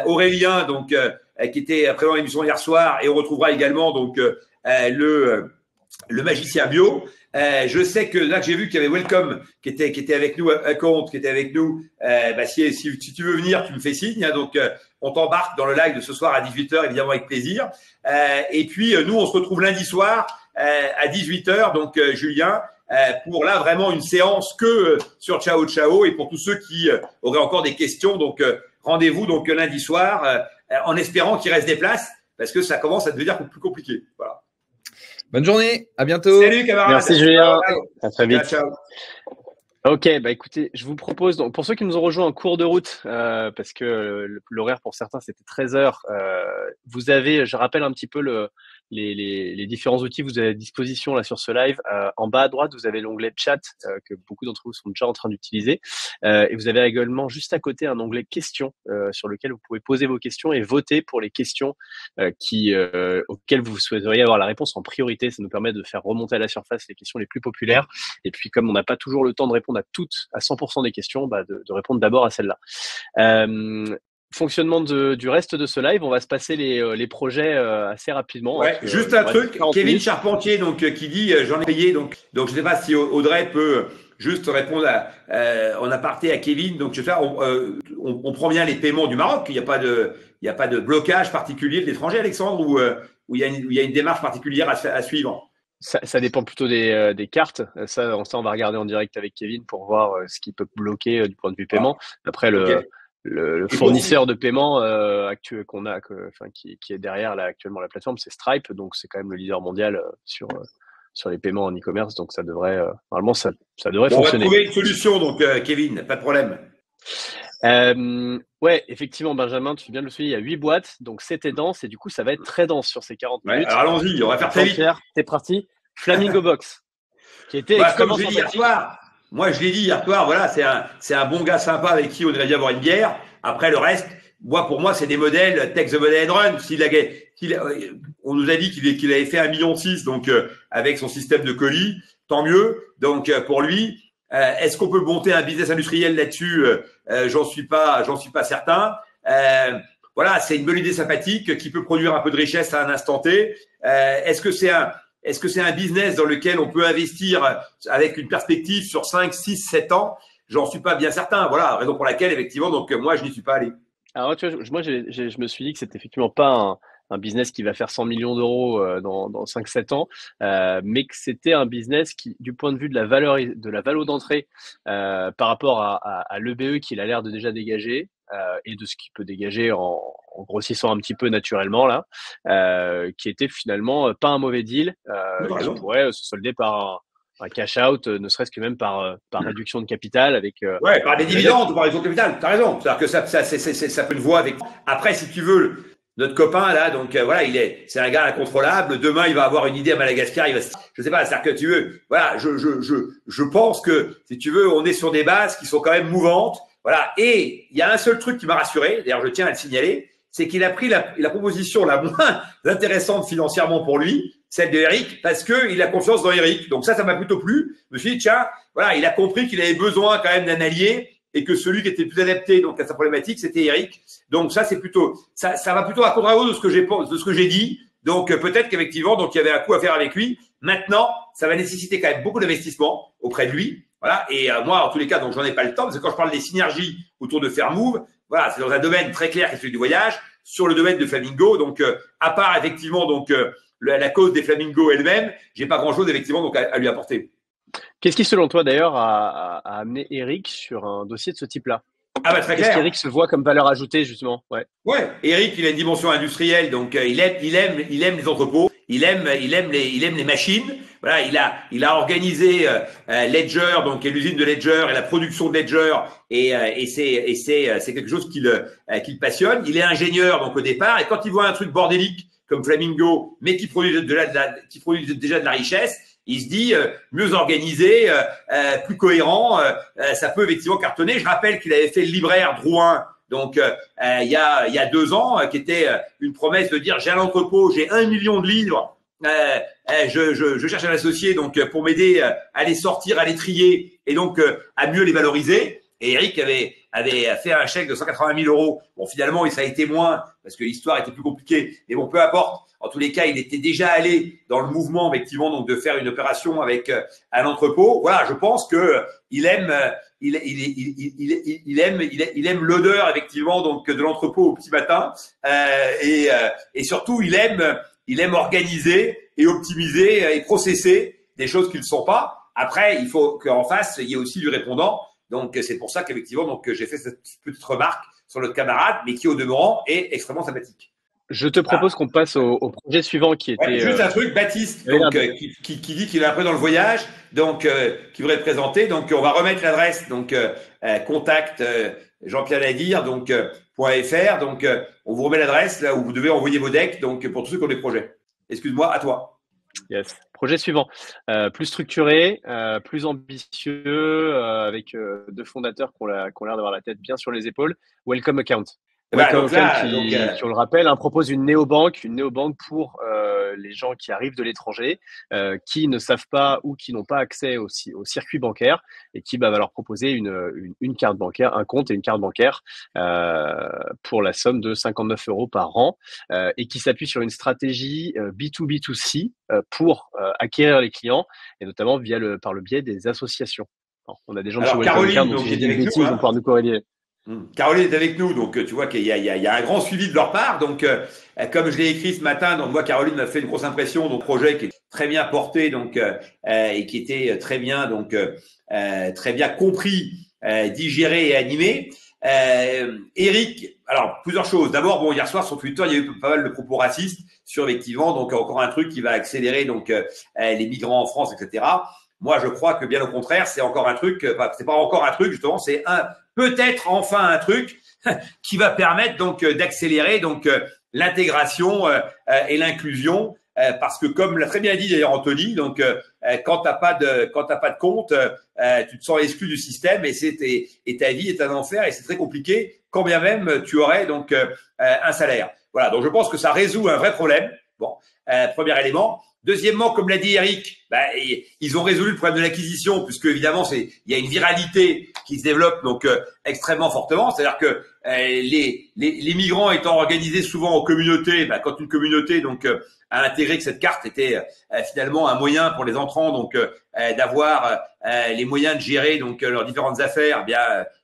Aurélien, donc qui était présent à l'émission hier soir, et on retrouvera également donc le magicien bio. Je sais que là que j'ai vu qu'il y avait Welcome qui était avec nous, Account qui était avec nous. Si tu veux venir, tu me fais signe. Donc on t'embarque dans le live de ce soir à 18h, évidemment avec plaisir. Et puis nous on se retrouve lundi soir à 18h. Donc Julien, pour là vraiment une séance que sur Ciao Ciao et pour tous ceux qui auraient encore des questions. Donc rendez-vous donc lundi soir en espérant qu'il reste des places parce que ça commence à devenir plus compliqué. Voilà. Bonne journée, à bientôt. Salut camarades. Merci Julien, à très vite. Ciao. Ok, écoutez, je vous propose, donc, pour ceux qui nous ont rejoints en cours de route, parce que l'horaire pour certains c'était 13h, vous avez, je rappelle un petit peu les différents outils que vous avez à disposition là sur ce live. En bas à droite, vous avez l'onglet chat que beaucoup d'entre vous sont déjà en train d'utiliser. Et vous avez également juste à côté un onglet questions sur lequel vous pouvez poser vos questions et voter pour les questions auxquelles vous souhaiteriez avoir la réponse en priorité. Ça nous permet de faire remonter à la surface les questions les plus populaires. Et puis, comme on n'a pas toujours le temps de répondre à 100% des questions, de répondre d'abord à celle-là. Fonctionnement du reste de ce live, on va se passer les projets assez rapidement. Ouais, juste un truc, Kevin Charpentier qui dit j'en ai payé, donc je sais pas si Audrey peut juste répondre en aparté à Kevin. Donc je sais pas, on prend bien les paiements du Maroc, il n'y a pas de blocage particulier de l'étranger, Alexandre, où il y a une démarche particulière à suivre. Ça dépend plutôt des cartes. Ça, on va regarder en direct avec Kevin pour voir ce qui peut bloquer du point de vue paiement. Après, le fournisseur de paiement actuel qui est derrière là actuellement la plateforme, c'est Stripe, donc c'est quand même le leader mondial sur les paiements en e-commerce, donc ça devrait normalement ça devrait fonctionner. On va trouver une solution, donc Kevin, pas de problème. Ouais, effectivement, Benjamin, tu viens de le souligner, il y a 8 boîtes, donc c'était dense et du coup ça va être très dense sur ces 40 minutes. Alors allons-y, on va faire très vite. C'est parti. Flamingo Box, qui était extrêmement comme je l'ai dit hier soir. Moi, je l'ai dit hier soir, voilà, c'est un bon gars sympa avec qui on aimerait bien avoir une bière. Après, le reste, pour moi, c'est des modèles, take the model and run. On nous a dit qu'il avait fait 1,6 million, donc, avec son système de colis, tant mieux. Donc, pour lui, est-ce qu'on peut monter un business industriel là-dessus? J'en suis pas certain. Voilà, c'est une bonne idée sympathique qui peut produire un peu de richesse à un instant T. Est-ce que c'est un business dans lequel on peut investir avec une perspective sur 5, 6, 7 ans? J'en suis pas bien certain. Voilà, raison pour laquelle, effectivement, donc moi, je n'y suis pas allé. Alors, tu vois, moi, je me suis dit que c'était effectivement pas un business qui va faire 100 millions d'euros dans 5-7 ans, mais que c'était un business qui, du point de vue de la valo d'entrée par rapport à l'EBE qu'il a l'air de déjà dégager, et de ce qu'il peut dégager en grossissant un petit peu naturellement là, qui était finalement pas un mauvais deal, qui pourrait se solder par un cash out, ne serait-ce que même par réduction de capital avec. Ouais, par des dividendes ou par réduction de capital. T'as raison. C'est-à-dire que ça peut une voie avec. Après, si tu veux, notre copain là, donc voilà, c'est un gars incontrôlable. Demain, il va avoir une idée à Madagascar. Je sais pas. C'est-à-dire que tu veux, voilà, je pense que si tu veux, on est sur des bases qui sont quand même mouvantes. Voilà. Et il y a un seul truc qui m'a rassuré. D'ailleurs, je tiens à le signaler, c'est qu'il a pris la proposition la moins intéressante financièrement pour lui, celle de Eric, parce que il a confiance dans Eric. Donc ça m'a plutôt plu. Je me suis dit, tiens, voilà, il a compris qu'il avait besoin quand même d'un allié et que celui qui était le plus adapté donc à sa problématique, c'était Eric. Donc ça, c'est plutôt, ça va plutôt à contrario de ce que j'ai dit. Donc peut-être qu'effectivement, donc il y avait un coup à faire avec lui. Maintenant, ça va nécessiter quand même beaucoup d'investissement auprès de lui. Voilà. Et moi, en tous les cas, donc j'en ai pas le temps parce que quand je parle des synergies autour de Fairmove, voilà, c'est dans un domaine très clair qui est celui du voyage, sur le domaine de Flamingo. Donc à part effectivement donc la cause des flamingos elle-même, j'ai pas grand-chose effectivement donc à lui apporter. Qu'est-ce qui, selon toi, d'ailleurs, a amené Eric sur un dossier de ce type-là? Ah bah très clair. Qu'est-ce qu'Eric se voit comme valeur ajoutée, justement? Ouais. Eric, il a une dimension industrielle, donc il aime les entrepôts, il aime les machines. Voilà, il a organisé Ledger, donc l'usine de Ledger et la production de Ledger, et c'est quelque chose qu'il passionne. Il est ingénieur donc au départ, et quand il voit un truc bordélique comme Flamingo, mais qui produit déjà de la richesse, il se dit mieux organisé, plus cohérent, ça peut effectivement cartonner. Je rappelle qu'il avait fait le libraire Drouin, donc il y a 2 ans, qui était une promesse de dire j'ai un entrepôt, j'ai 1 million de livres, je cherche un associé donc pour m'aider à les sortir, à les trier et donc à mieux les valoriser. Et Eric avait fait un chèque de 180 000 euros. Bon, finalement, ça a été moins parce que l'histoire était plus compliquée. Mais bon, peu importe. En tous les cas, il était déjà allé dans le mouvement, effectivement, donc de faire une opération avec un entrepôt. Voilà, je pense que il aime l'odeur, effectivement, donc de l'entrepôt au petit matin. Et surtout, il aime organiser et optimiser et processer des choses qui ne sont pas. Après, il faut qu'en face, il y ait aussi du répondant. Donc, c'est pour ça qu'effectivement, donc, j'ai fait cette petite remarque sur notre camarade, mais qui, au demeurant, est extrêmement sympathique. Je te propose qu'on passe au projet suivant qui était… juste un truc, Baptiste, donc, qui dit qu'il est un peu dans le voyage, donc qui voudrait te présenter. Donc, on va remettre l'adresse, donc contact Jean-Pierre Nadir, donc .fr. Donc, on vous remet l'adresse là où vous devez envoyer vos decks, donc pour tous ceux qui ont des projets. Excuse-moi, à toi. Yes. Projet suivant, plus structuré, plus ambitieux, avec deux fondateurs qui ont l'air d'avoir la tête bien sur les épaules. Welcome Account. Welcome Donc Account là, qui, on le rappelle, propose une néobanque pour les gens qui arrivent de l'étranger, qui ne savent pas ou qui n'ont pas accès au circuit bancaire et qui va leur proposer une carte bancaire, un compte et une carte bancaire pour la somme de 59 € par an et qui s'appuie sur une stratégie B2B2C pour acquérir les clients et notamment par le biais des associations. Alors, on a des gens de chez Welcome Account, donc si j'ai dit une bêtise, ils vont pouvoir nous corriger. Caroline est avec nous, donc tu vois qu'il y a un grand suivi de leur part. Donc, comme je l'ai écrit ce matin, donc moi Caroline m'a fait une grosse impression. Donc, projet qui est très bien porté, donc et qui était très bien, donc très bien compris, digéré et animé. Eric, alors plusieurs choses. D'abord, bon, hier soir sur Twitter, il y a eu pas mal de propos racistes sur effectivement, donc encore un truc qui va accélérer donc les migrants en France, etc. Moi, je crois que bien au contraire, c'est encore un truc. C'est pas encore un truc justement, c'est peut-être enfin un truc qui va permettre donc d'accélérer donc l'intégration et l'inclusion parce que comme l'a très bien dit d'ailleurs Anthony, donc quand t'as pas de compte, tu te sens exclu du système et ta vie est un enfer et c'est très compliqué quand bien même tu aurais donc un salaire. Voilà, donc je pense que ça résout un vrai problème. Bon, premier élément. Deuxièmement, comme l'a dit Eric, ils ont résolu le problème de l'acquisition puisque évidemment il y a une viralité qui se développe donc extrêmement fortement. C'est-à-dire que les migrants étant organisés souvent en communauté, quand une communauté donc a intégré que cette carte était finalement un moyen pour les entrants donc d'avoir les moyens de gérer donc leurs différentes affaires,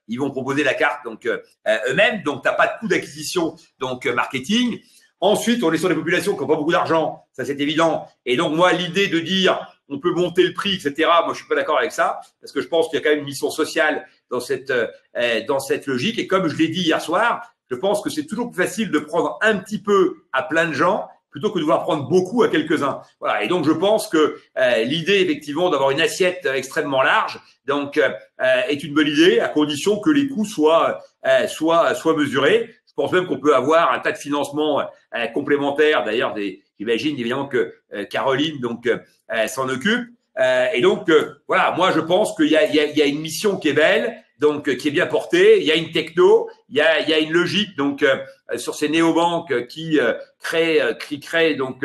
ils vont proposer la carte donc eux-mêmes. Donc t'as pas de coût d'acquisition donc marketing. Ensuite, on est sur des populations qui n'ont pas beaucoup d'argent, ça c'est évident. Et donc moi, l'idée de dire on peut monter le prix, etc. Moi, je suis pas d'accord avec ça parce que je pense qu'il y a quand même une mission sociale dans cette logique. Et comme je l'ai dit hier soir, je pense que c'est toujours plus facile de prendre un petit peu à plein de gens plutôt que de vouloir prendre beaucoup à quelques-uns. Voilà. Et donc je pense que l'idée effectivement d'avoir une assiette extrêmement large, donc est une bonne idée à condition que les coûts soient mesurés. Je pense même qu'on peut avoir un tas de financements complémentaires. D'ailleurs, j'imagine évidemment que Caroline donc s'en occupe. Et donc voilà, moi je pense qu'il y a une mission qui est belle, donc qui est bien portée. Il y a une techno, il y a une logique donc sur ces néobanques qui créent donc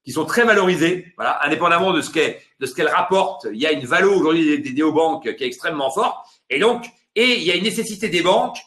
qui sont très valorisées. Voilà, indépendamment de ce qu'elles rapportent, il y a une valeur aujourd'hui des néobanques qui est extrêmement forte. Et il y a une nécessité des banques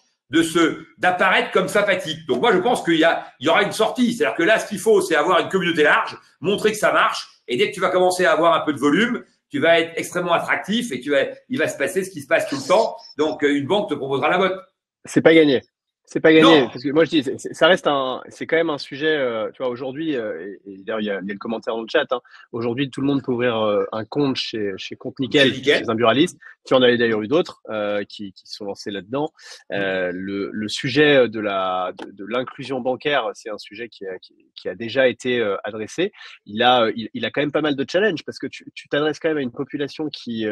d'apparaître comme sympathique. Donc moi je pense qu'il y aura une sortie. C'est-à-dire que là ce qu'il faut c'est avoir une communauté large, montrer que ça marche et dès que tu vas commencer à avoir un peu de volume, tu vas être extrêmement attractif et il va se passer ce qui se passe tout le temps. Donc une banque te proposera la botte. C'est pas gagné. C'est pas gagné Non. parce que moi je dis ça reste c'est quand même un sujet tu vois aujourd'hui et d'ailleurs il y a le commentaire dans le chat aujourd'hui tout le monde peut ouvrir un compte chez Compte Nickel, chez un buraliste. Tu en as d'ailleurs eu d'autres qui se sont lancés là-dedans. Le sujet de l'inclusion bancaire, c'est un sujet qui a déjà été adressé. Il a quand même pas mal de challenges parce que tu t'adresses quand même à une population qui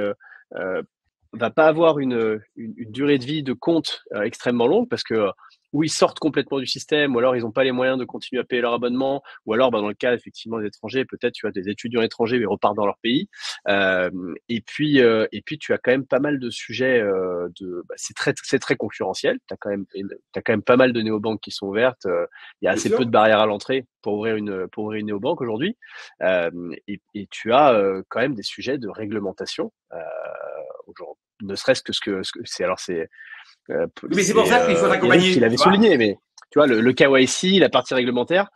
va pas avoir une durée de vie de compte extrêmement longue parce que ou ils sortent complètement du système ou alors ils n'ont pas les moyens de continuer à payer leur abonnement ou alors dans le cas effectivement des étrangers, peut-être tu as des étudiants étrangers mais ils repartent dans leur pays et puis tu as quand même pas mal de sujets c'est très concurrentiel, t'as quand même pas mal de néobanques qui sont ouvertes, il y a assez peu de barrières à l'entrée pour ouvrir une néobanque aujourd'hui et tu as quand même des sujets de réglementation aujourd'hui, ne serait-ce que c'est alors c'est mais c'est pour ça qu'il faut accompagner. Il avait souligné, mais tu vois, le KYC, la partie réglementaire,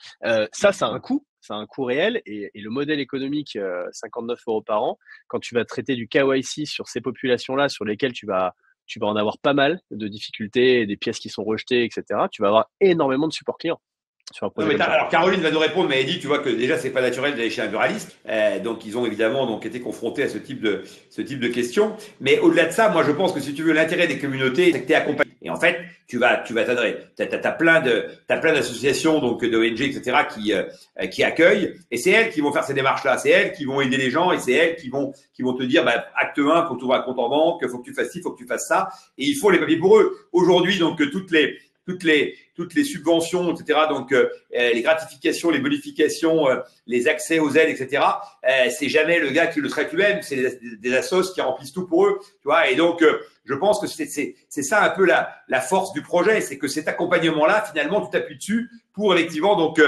ça a un coût. Ça a un coût réel et le modèle économique, 59 € par an, quand tu vas traiter du KYC sur ces populations-là, sur lesquelles tu vas en avoir pas mal de difficultés, des pièces qui sont rejetées, etc., tu vas avoir énormément de support client. Alors Caroline va nous répondre, mais elle dit, tu vois que déjà c'est pas naturel d'aller chez un buraliste, donc ils ont évidemment donc été confrontés à ce type de questions. Mais au-delà de ça, moi je pense que si tu veux l'intérêt des communautés, c'est que tu es accompagné. Et en fait, tu vas t'adresser. T'as plein d'associations donc d'ONG etc. qui accueillent et c'est elles qui vont faire ces démarches-là, c'est elles qui vont aider les gens et c'est elles qui vont te dire acte 1, faut que tu ouvres un compte en banque, faut que tu fasses ci, faut que tu fasses ça et il faut les papiers pour eux. Aujourd'hui donc toutes toutes les subventions, etc. Donc les gratifications, les bonifications, les accès aux aides, etc. C'est jamais le gars qui le traite lui-même, c'est des assos qui remplissent tout pour eux, tu vois. Et donc je pense que c'est ça un peu la force du projet, c'est que cet accompagnement-là, finalement, tu t'appuies dessus pour effectivement donc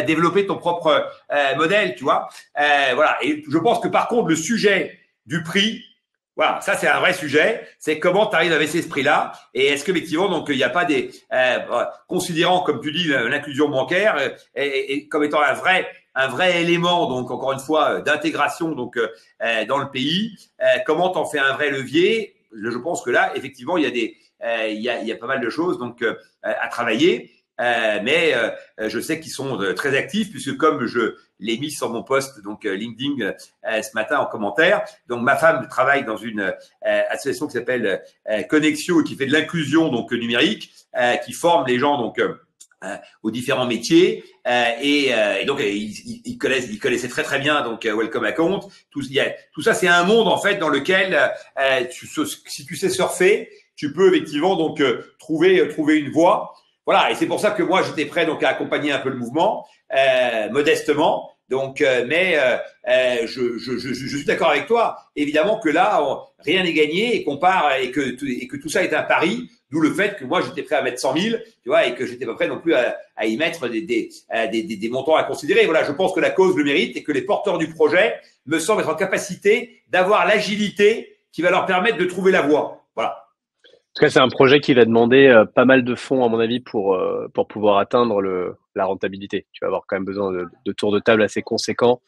développer ton propre modèle, tu vois. Voilà. Et je pense que par contre le sujet du prix, voilà, ça c'est un vrai sujet. C'est comment tu arrives à baisser ce prix-là et est-ce qu'effectivement donc il n'y a pas des considérant comme tu dis l'inclusion bancaire et comme étant un vrai élément donc encore une fois d'intégration donc dans le pays. Comment t'en fais un vrai levier? Je pense que là effectivement il y a pas mal de choses donc à travailler. Mais je sais qu'ils sont très actifs puisque comme je l'ai mis sur mon post donc LinkedIn ce matin en commentaire. Donc ma femme travaille dans une association qui s'appelle Connexio et qui fait de l'inclusion donc numérique, qui forme les gens donc aux différents métiers et donc ils connaissaient très bien donc Welcome Account. Tout ça c'est un monde en fait dans lequel si tu sais surfer, tu peux effectivement donc trouver une voie. Voilà, et c'est pour ça que moi j'étais prêt donc à accompagner un peu le mouvement modestement. Donc, je suis d'accord avec toi. Évidemment que là, rien n'est gagné et et que tout ça est un pari. D'où le fait que moi j'étais prêt à mettre 100 000, tu vois, et que j'étais pas prêt non plus à y mettre des montants à considérer. Voilà, je pense que la cause le mérite et que les porteurs du projet me semblent être en capacité d'avoir l'agilité qui va leur permettre de trouver la voie. Voilà. En tout cas, c'est un projet qui va demander pas mal de fonds, à mon avis, pour pouvoir atteindre la rentabilité. Tu vas avoir quand même besoin de tours de table assez conséquents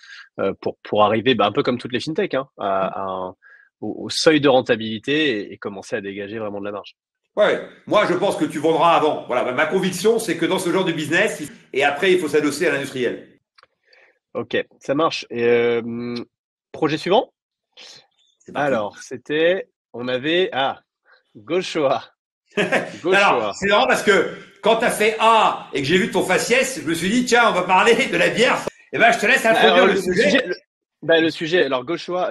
pour arriver, un peu comme toutes les fintechs, hein, au seuil de rentabilité et commencer à dégager vraiment de la marge. Ouais, moi je pense que tu vendras avant. Voilà, ma conviction, c'est que dans ce genre de business, et après il faut s'adosser à l'industriel. Ok, ça marche. Et, projet suivant. Alors, on avait Gauchois. Alors, c'est marrant parce que quand tu as fait A et que j'ai vu ton faciès, je me suis dit, tiens, on va parler de la bière. Eh ben, je te laisse introduire le sujet. Le sujet, alors Gauchois,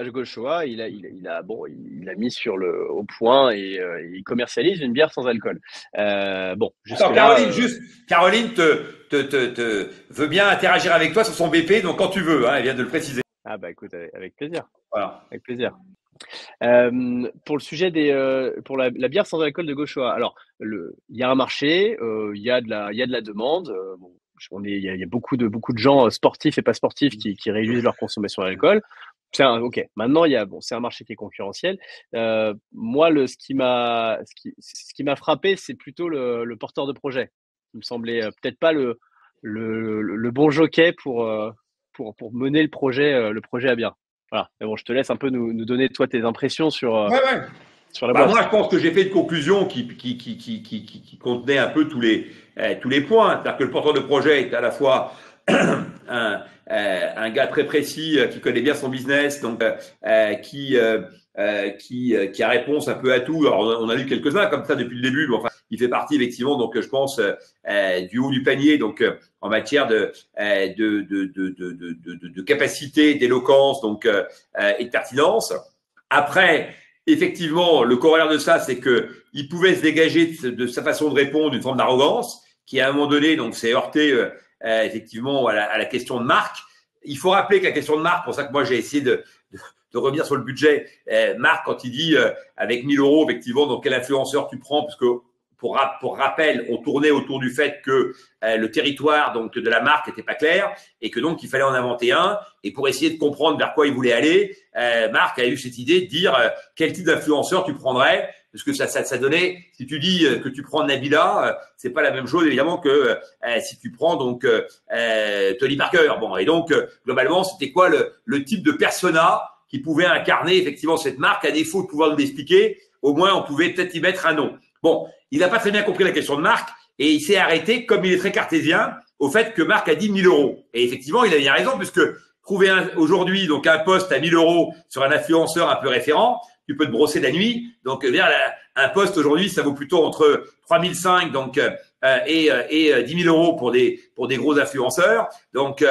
il a mis au point et il commercialise une bière sans alcool. Attends, Caroline te veut bien interagir avec toi sur son BP, donc quand tu veux, hein, elle vient de le préciser. Ah bah écoute, avec plaisir. Voilà. Avec plaisir. Pour le sujet pour la bière sans alcool de Gauchois. Alors, il y a un marché, il y a de la demande. Il y a beaucoup de gens sportifs et pas sportifs qui réduisent leur consommation d'alcool. Ok. Maintenant, c'est un marché qui est concurrentiel. Moi, ce qui m'a frappé, c'est plutôt le porteur de projet. Il me semblait peut-être pas le bon jockey pour mener le projet à bien. Voilà. Mais bon, je te laisse un peu nous donner toi tes impressions sur la boîte. Moi, je pense que j'ai fait une conclusion qui contenait un peu tous les points. C'est-à-dire que le porteur de projet est à la fois un gars très précis qui connaît bien son business, donc qui a réponse un peu à tout. Alors, on a lu quelques-uns comme ça depuis le début, mais enfin, il fait partie effectivement, donc je pense du haut du panier, donc en matière de capacité, d'éloquence, donc et de pertinence. Après, effectivement, le corollaire de ça, c'est que il pouvait se dégager de sa façon de répondre d'une forme d'arrogance qui, à un moment donné, donc s'est heurté effectivement à la question de marque. Il faut rappeler que la question de marque, pour ça que moi j'ai essayé de revenir sur le budget. Marc, quand il dit avec 1 000 euros, effectivement, donc quel influenceur tu prends, parce que pour rappel, on tournait autour du fait que le territoire donc de la marque n'était pas clair et que donc il fallait en inventer un. Et pour essayer de comprendre vers quoi il voulait aller, Marc a eu cette idée de dire quel type d'influenceur tu prendrais, parce que ça donnait. Si tu dis que tu prends Nabila, c'est pas la même chose évidemment que si tu prends donc Tony Parker. Bon, et donc globalement, c'était quoi le type de persona qui pouvait incarner effectivement cette marque, à défaut de pouvoir nous l'expliquer, au moins on pouvait peut-être y mettre un nom. Bon, il n'a pas très bien compris la question de Marc et il s'est arrêté, comme il est très cartésien, au fait que Marc a dit 1 000 euros. Et effectivement, il a bien raison, puisque trouver aujourd'hui donc un poste à 1 000 euros sur un influenceur un peu référent, tu peux te brosser la nuit. Donc, un poste aujourd'hui, ça vaut plutôt entre 3 500 donc et 10 000 euros pour des gros influenceurs. Donc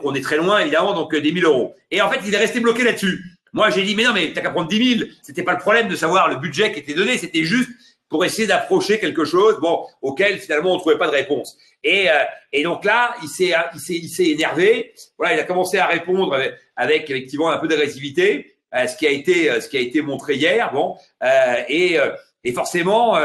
on est très loin évidemment donc des 1 000 euros. Et en fait, il est resté bloqué là-dessus. Moi, j'ai dit mais non, mais t'as qu'à prendre 10 000. C'était pas le problème de savoir le budget qui était donné, c'était juste pour essayer d'approcher quelque chose, bon, auquel finalement on trouvait pas de réponse. Et donc là, il s'est énervé. Voilà, il a commencé à répondre avec effectivement un peu d'agressivité, ce qui a été montré hier. Bon, et forcément,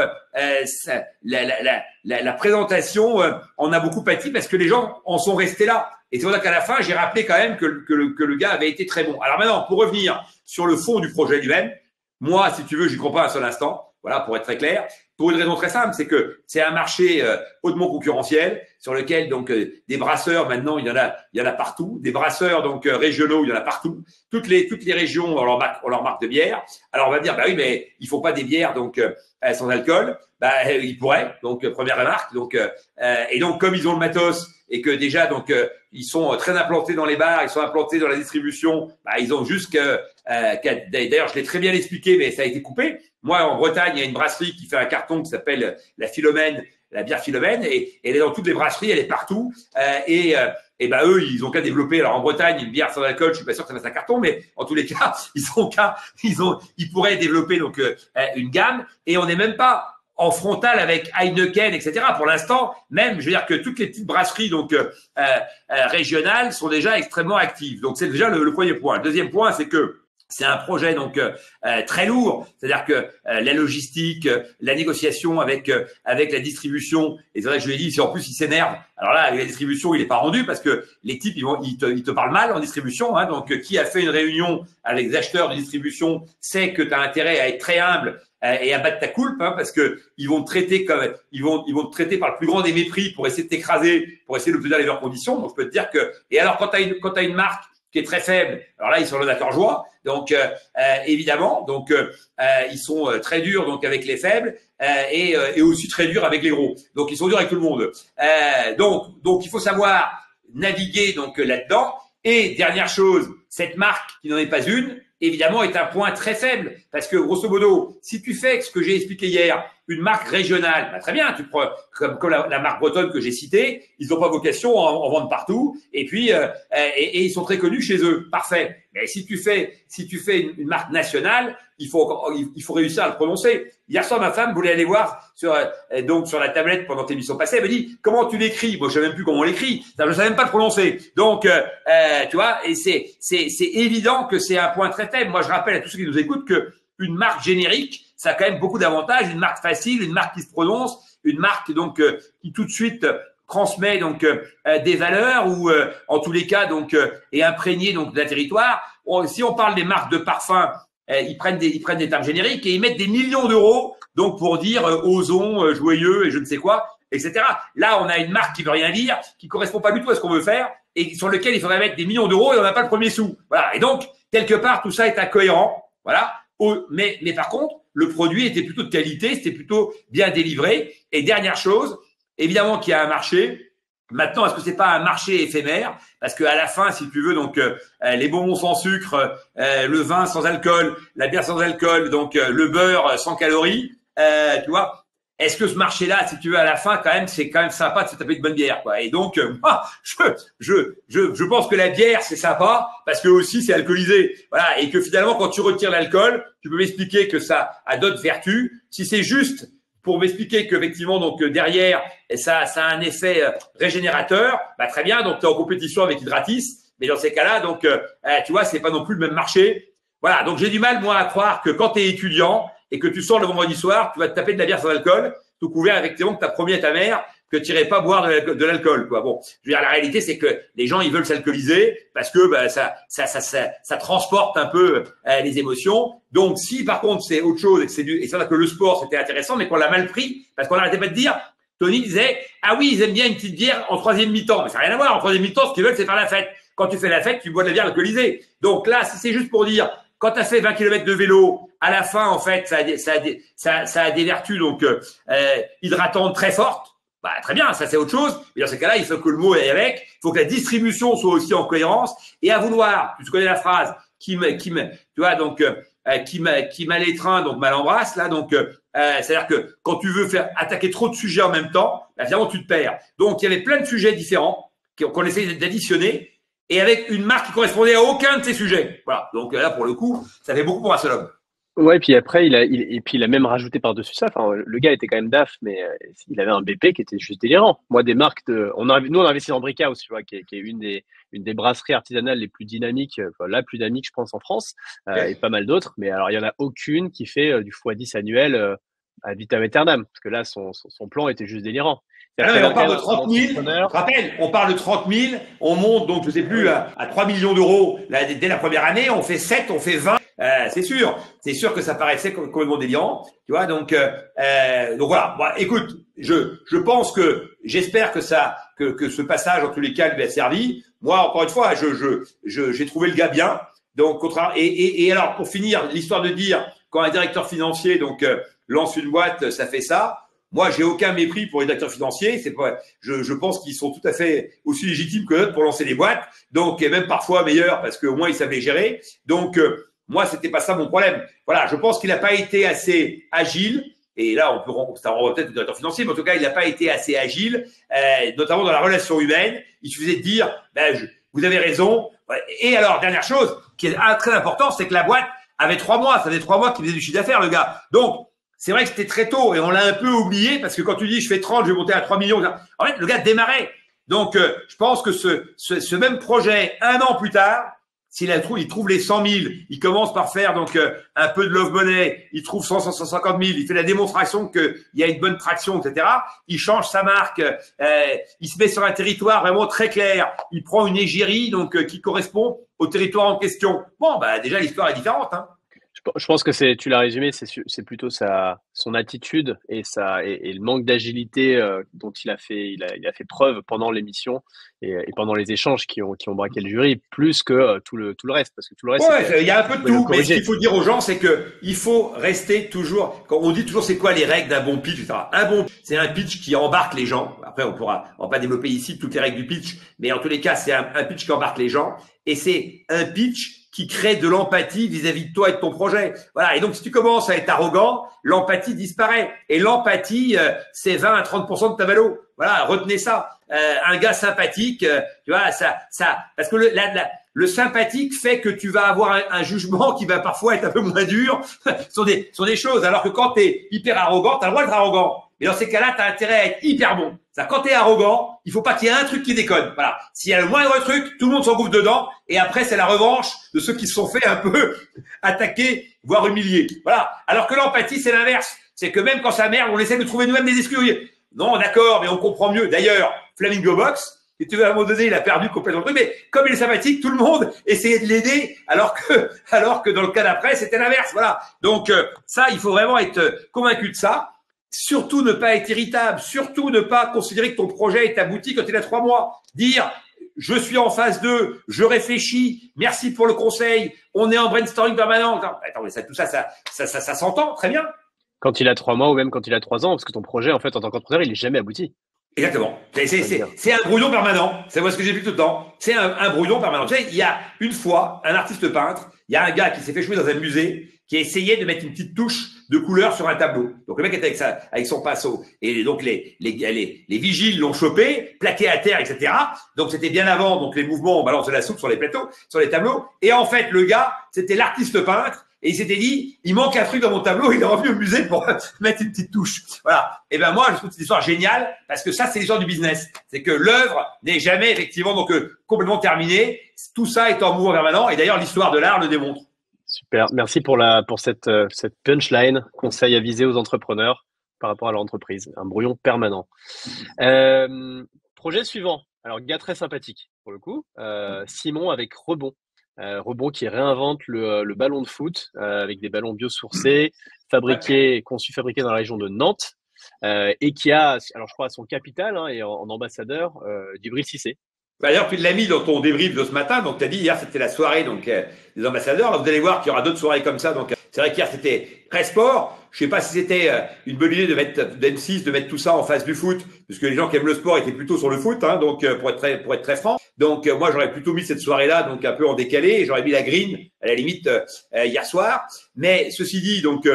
la présentation en a beaucoup pâti parce que les gens en sont restés là. Et c'est pour ça qu'à la fin, j'ai rappelé quand même que le gars avait été très bon. Alors maintenant, pour revenir sur le fond du projet lui-même, moi, si tu veux, j'y crois pas un seul instant. Voilà, pour être très clair. Pour une raison très simple, c'est que c'est un marché hautement concurrentiel sur lequel donc des brasseurs maintenant il y en a partout, des brasseurs donc régionaux il y en a partout. Toutes les régions ont leur marque de bière. Alors on va dire bah oui mais il faut pas des bières donc sans alcool. Bah ils pourraient donc première remarque donc et donc comme ils ont le matos et que déjà donc ils sont très implantés dans les bars, ils sont implantés dans la distribution, bah ils ont juste d'ailleurs je l'ai très bien expliqué mais ça a été coupé. Moi en Bretagne il y a une brasserie qui fait un carton qui s'appelle la Philomène, la bière Philomène et elle est dans toutes les brasseries, elle est partout et ben eux ils ont qu'à développer alors en Bretagne une bière sans alcool, je suis pas sûr que ça fasse un carton mais en tous les cas ils pourraient développer donc une gamme et on n'est même pas en frontal avec Heineken, etc. Pour l'instant, même, je veux dire que toutes les petites brasseries donc régionales sont déjà extrêmement actives. Donc c'est déjà le premier point. Le deuxième point, c'est que c'est un projet donc très lourd, c'est-à-dire que la logistique, la négociation avec la distribution. Et c'est vrai que je lui ai dit, si en plus il s'énerve, alors là avec la distribution il est pas rendu parce que les types ils te parlent mal en distribution. Hein, donc qui a fait une réunion avec les acheteurs de distribution sait que tu as intérêt à être très humble et à battre ta coulpe hein, parce que ils vont te traiter comme ils vont te traiter par le plus grand des mépris pour essayer de t'écraser, pour essayer d'obtenir les meilleures conditions. Donc je peux te dire que et alors quand t'as une marque qui est très faible, alors là ils sont là d'accord joie. Donc évidemment, donc ils sont très durs donc avec les faibles et aussi très durs avec les gros. Donc ils sont durs avec tout le monde. Donc il faut savoir naviguer donc là-dedans. Et dernière chose, cette marque qui n'en est pas une, évidemment, est un point très faible parce que grosso modo, si tu fais ce que j'ai expliqué hier, une marque régionale, bah, très bien, tu prends comme la marque bretonne que j'ai citée, ils n'ont pas vocation à en vendre partout et puis et ils sont très connus chez eux, parfait. Mais si tu fais une marque nationale, il faut réussir à le prononcer. Hier soir, ma femme voulait aller voir sur la tablette pendant tes émissions passées. Elle me dit comment tu l'écris. Moi, je savais même plus comment on l'écrit. Je ne savais même pas le prononcer. Donc, tu vois, et c'est évident que c'est un point très faible. Moi, je rappelle à tous ceux qui nous écoutent que une marque générique, ça a quand même beaucoup d'avantages. Une marque facile, une marque qui se prononce, une marque donc qui tout de suite transmet donc des valeurs ou en tous les cas donc est imprégné donc d'un territoire. Si on parle des marques de parfums, ils prennent des termes génériques et ils mettent des millions d'euros donc pour dire osons, joyeux et je ne sais quoi, etc. Là, on a une marque qui veut rien dire, qui correspond pas du tout à ce qu'on veut faire et sur lequel il faudrait mettre des millions d'euros et on n'a pas le premier sou. Voilà. Et donc quelque part tout ça est incohérent. Voilà. Mais par contre, le produit était plutôt de qualité, c'était plutôt bien délivré. Et dernière chose, évidemment qu'il y a un marché. Maintenant, est-ce que c'est pas un marché éphémère? Parce que à la fin, si tu veux, donc les bonbons sans sucre, le vin sans alcool, la bière sans alcool, donc le beurre sans calories, tu vois. Est-ce que ce marché-là, si tu veux, à la fin, quand même, c'est quand même sympa de se taper de bonne bière, quoi. Et donc, moi, je pense que la bière, c'est sympa parce que aussi, c'est alcoolisé. Voilà. Et que finalement, quand tu retires l'alcool, tu peux m'expliquer que ça a d'autres vertus. Si c'est juste pour m'expliquer qu'effectivement, donc, derrière, ça a un effet régénérateur, bah, très bien. Donc, tu es en compétition avec Hydratis. Mais dans ces cas-là, donc, tu vois, c'est pas non plus le même marché. Voilà. Donc, j'ai du mal, moi, à croire que quand tu es étudiant, et que tu sors le vendredi soir, tu vas te taper de la bière sans alcool, tout couvert effectivement que tu as promis à ta mère que tu n'irais pas boire de l'alcool, quoi. Bon, je veux dire, la réalité, c'est que les gens, ils veulent s'alcooliser parce que bah, ça transporte un peu les émotions. Donc, si par contre c'est autre chose et c'est vrai que le sport c'était intéressant, mais qu'on l'a mal pris parce qu'on n'arrêtait pas de dire. Tony disait ah oui, ils aiment bien une petite bière en troisième mi-temps, mais ça n'a rien à voir. En troisième mi-temps, ce qu'ils veulent, c'est faire la fête. Quand tu fais la fête, tu bois de la bière alcoolisée. Donc là, si c'est juste pour dire quand tu as fait 20 km de vélo, à la fin, en fait, ça a des vertus donc hydratantes très fortes. Bah, très bien, ça c'est autre chose. Mais dans ces cas-là, il faut que le mot aille avec. Il faut que la distribution soit aussi en cohérence. Et à vouloir, tu connais la phrase, tu vois, donc qui mal étreint, donc mal embrasse. Là, donc c'est-à-dire que quand tu veux faire attaquer trop de sujets en même temps, bah, finalement tu te perds. Donc il y avait plein de sujets différents qu'on essayait d'additionner. Et avec une marque qui correspondait à aucun de ces sujets. Voilà. Donc là, pour le coup, ça fait beaucoup pour un seul homme. Ouais, puis après, et puis il a même rajouté par-dessus ça. Enfin, le gars était quand même DAF, mais il avait un BP qui était juste délirant. Moi, des marques nous, on a investi dans Brickhouse, tu vois, qui est une des brasseries artisanales les plus dynamiques, enfin, la plus dynamique, je pense, en France, et Ok. pas mal d'autres. Mais alors, il y en a aucune qui fait du x10 annuel à vitam aeternam, parce que là, son plan était juste délirant. Ah non, C'est-à-dire que mais c'est on un parle gars, de un 30 000. Tu te entrepreneur. rappelles, on parle de 30 000. On monte donc, je sais Ah plus, oui. à 3 millions d'euros dès la première année. On fait 7, on fait 20. C'est sûr. C'est sûr que ça paraissait complètement délirant. Tu vois, donc voilà. Bon, écoute, je pense j'espère que que ce passage, en tous les cas, lui a servi. Moi, encore une fois, j'ai trouvé le gars bien. Donc, et alors, pour finir, l'histoire de dire, quand un directeur financier, lance une boîte, ça fait ça. Moi, j'ai aucun mépris pour les directeurs financiers. Je pense qu'ils sont tout à fait aussi légitimes que d'autres pour lancer des boîtes. Donc, et même parfois meilleurs parce qu'au moins ils savent les gérer. Donc, moi, c'était pas ça mon problème. Voilà, je pense qu'il n'a pas été assez agile. Et là, ça renvoie peut-être au directeur financier, mais en tout cas, il n'a pas été assez agile, notamment dans la relation humaine. Il suffisait de dire, vous avez raison. Et alors, dernière chose qui est très important, c'est que la boîte avait 3 mois. Ça faisait 3 mois qu'il faisait du chiffre d'affaires, le gars. Donc, c'est vrai que c'était très tôt et on l'a un peu oublié parce que quand tu dis je fais 30, je vais monter à 3 millions, en fait, le gars démarrait. Donc, je pense que ce même projet, un an plus tard, il trouve les 100 000, il commence par faire un peu de love money, il trouve 100, 150 000, il fait la démonstration qu'il y a une bonne traction, etc. Il change sa marque, il se met sur un territoire vraiment très clair, il prend une égérie qui correspond au territoire en question. Bon, déjà l'histoire est différente, hein. Je pense que tu l'as résumé, c'est plutôt son attitude et le manque d'agilité dont il a fait preuve pendant l'émission et pendant les échanges qui ont braqué le jury, plus que tout le reste, parce que tout le reste, Ouais, il y a un peu de pouvez le tout, mais ce qu'il corriger. faut dire aux gens, c'est que il faut rester toujours. Quand on dit toujours, c'est quoi les règles d'un bon pitch, etc. Un bon, c'est un pitch qui embarque les gens. Après, on va pas développer ici toutes les règles du pitch, mais en tous les cas, c'est un pitch qui embarque les gens, et c'est un pitch qui crée de l'empathie vis-à-vis de toi et de ton projet. Voilà. Et donc, si tu commences à être arrogant, l'empathie disparaît. Et l'empathie, c'est 20 à 30% de ta valo. Voilà, retenez ça. Un gars sympathique, tu vois, parce que le sympathique fait que tu vas avoir un jugement qui va parfois être un peu moins dur sur des choses. Alors que quand tu es hyper arrogant, tu as le droit d'être arrogant. Et dans ces cas-là, tu as intérêt à être hyper bon. Quand tu es arrogant, il faut pas qu'il y ait un truc qui déconne. Voilà. S'il y a le moindre truc, tout le monde s'engouffre dedans. Et après, c'est la revanche de ceux qui se sont fait un peu attaquer, voire humilier. Voilà. Alors que l'empathie, c'est l'inverse. C'est que même quand ça merde, on essaie de trouver nous-mêmes des excuses. Non, d'accord, mais on comprend mieux. D'ailleurs, Flamingo Box, et tu vois, à un moment donné, il a perdu complètement le truc, mais comme il est sympathique, tout le monde essayait de l'aider, alors que dans le cas d'après, c'était l'inverse. Voilà. Donc, ça, il faut vraiment être convaincu de ça. Surtout ne pas être irritable, surtout ne pas considérer que ton projet est abouti quand il a 3 mois. Dire, je suis en phase 2, je réfléchis, merci pour le conseil, on est en brainstorming permanent. Attends, mais tout ça s'entend très bien. Quand il a 3 mois ou même quand il a 3 ans, parce que ton projet, en fait, en tant qu'entrepreneur, il est jamais abouti. Exactement. C'est un brouillon permanent. C'est moi ce que j'ai vu tout le temps. C'est un brouillon permanent. Tu sais, il y a une fois un artiste peintre, il y a un gars qui s'est fait jouer dans un musée, qui a essayé de mettre une petite touche de couleur sur un tableau. Donc le mec était avec son pinceau. Et donc les vigiles l'ont chopé, plaqué à terre, etc. Donc c'était bien avant, donc les mouvements, on balance de la soupe sur les plateaux, sur les tableaux. Et en fait, le gars, c'était l'artiste peintre. Et il s'était dit, il manque un truc dans mon tableau, il est revenu au musée pour mettre une petite touche. Voilà. Et ben moi, je trouve cette histoire géniale parce que ça, c'est l'histoire du business. C'est que l'œuvre n'est jamais effectivement complètement terminée. Tout ça est en mouvement permanent. Et d'ailleurs, l'histoire de l'art le démontre. Super. Merci pour cette punchline, conseil à viser aux entrepreneurs par rapport à leur entreprise. Un brouillon permanent. Projet suivant. Alors, gars très sympathique pour le coup. Simon avec Rebond. Rebond qui réinvente le ballon de foot avec des ballons biosourcés, conçus fabriqués dans la région de Nantes et qui a, alors je crois, à son capital et en ambassadeur Djibril Cissé. D'ailleurs, tu l'as mis dans ton débrief de ce matin. Donc, tu as dit hier, c'était la soirée des ambassadeurs. Là, vous allez voir qu'il y aura d'autres soirées comme ça. Donc, c'est vrai qu'hier, c'était très sport. Je sais pas si c'était une bonne idée de mettre d'M6, de mettre tout ça en face du foot, parce que les gens qui aiment le sport étaient plutôt sur le foot. Donc, pour être très franc. Donc, moi, j'aurais plutôt mis cette soirée-là, donc un peu en décalé. Et j'aurais mis la green à la limite hier soir. Mais ceci dit, donc.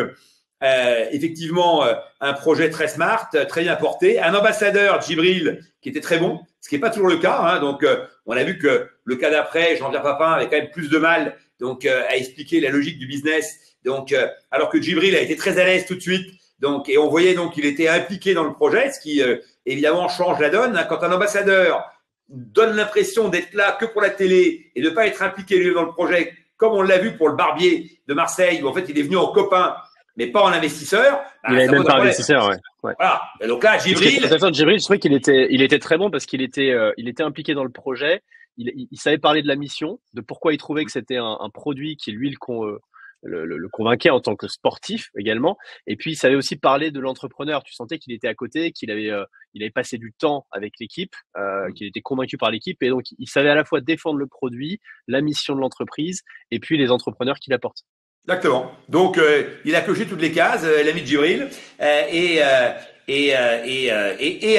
Effectivement, un projet très smart, très bien porté. Un ambassadeur, Djibril, qui était très bon, ce qui n'est pas toujours le cas. Donc, on a vu que le cas d'après, Jean-Pierre Papin avait quand même plus de mal donc à expliquer la logique du business. Donc, alors que Djibril a été très à l'aise tout de suite. Donc, et on voyait donc qu'il était impliqué dans le projet, ce qui évidemment change la donne. Hein. Quand un ambassadeur donne l'impression d'être là que pour la télé et de pas être impliqué lui dans le projet, comme on l'a vu pour le barbier de Marseille, où en fait il est venu en copain, mais pas en investisseur. Il n'avait même pas investisseur, ouais. Voilà. Et donc là, Djibril, Djibril, je trouvais qu'il était très bon parce qu'il était impliqué dans le projet. Il savait parler de la mission, de pourquoi il trouvait que c'était un produit qui lui le convainquait en tant que sportif également. Et puis, il savait aussi parler de l'entrepreneur. Tu sentais qu'il était à côté, qu'il avait passé du temps avec l'équipe, qu'il était convaincu par l'équipe. Et donc, il savait à la fois défendre le produit, la mission de l'entreprise et puis les entrepreneurs qu'il apporte. Exactement. Donc, il a coché toutes les cases, l'ami de Djibril. Et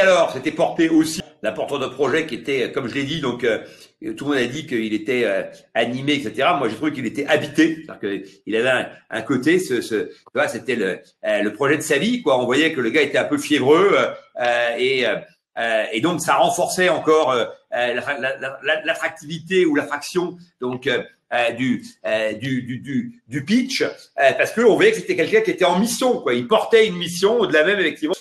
alors, c'était porté aussi l'important de projet qui était, comme je l'ai dit, donc tout le monde a dit qu'il était animé, etc. Moi, j'ai trouvé qu'il était habité, c'est-à-dire qu'il avait un côté, voilà, c'était le projet de sa vie, quoi. On voyait que le gars était un peu fiévreux et donc ça renforçait encore l'attractivité ou l'attraction donc du pitch parce que on voyait que c'était quelqu'un qui était en mission, quoi. Il portait une mission au-delà même effectivement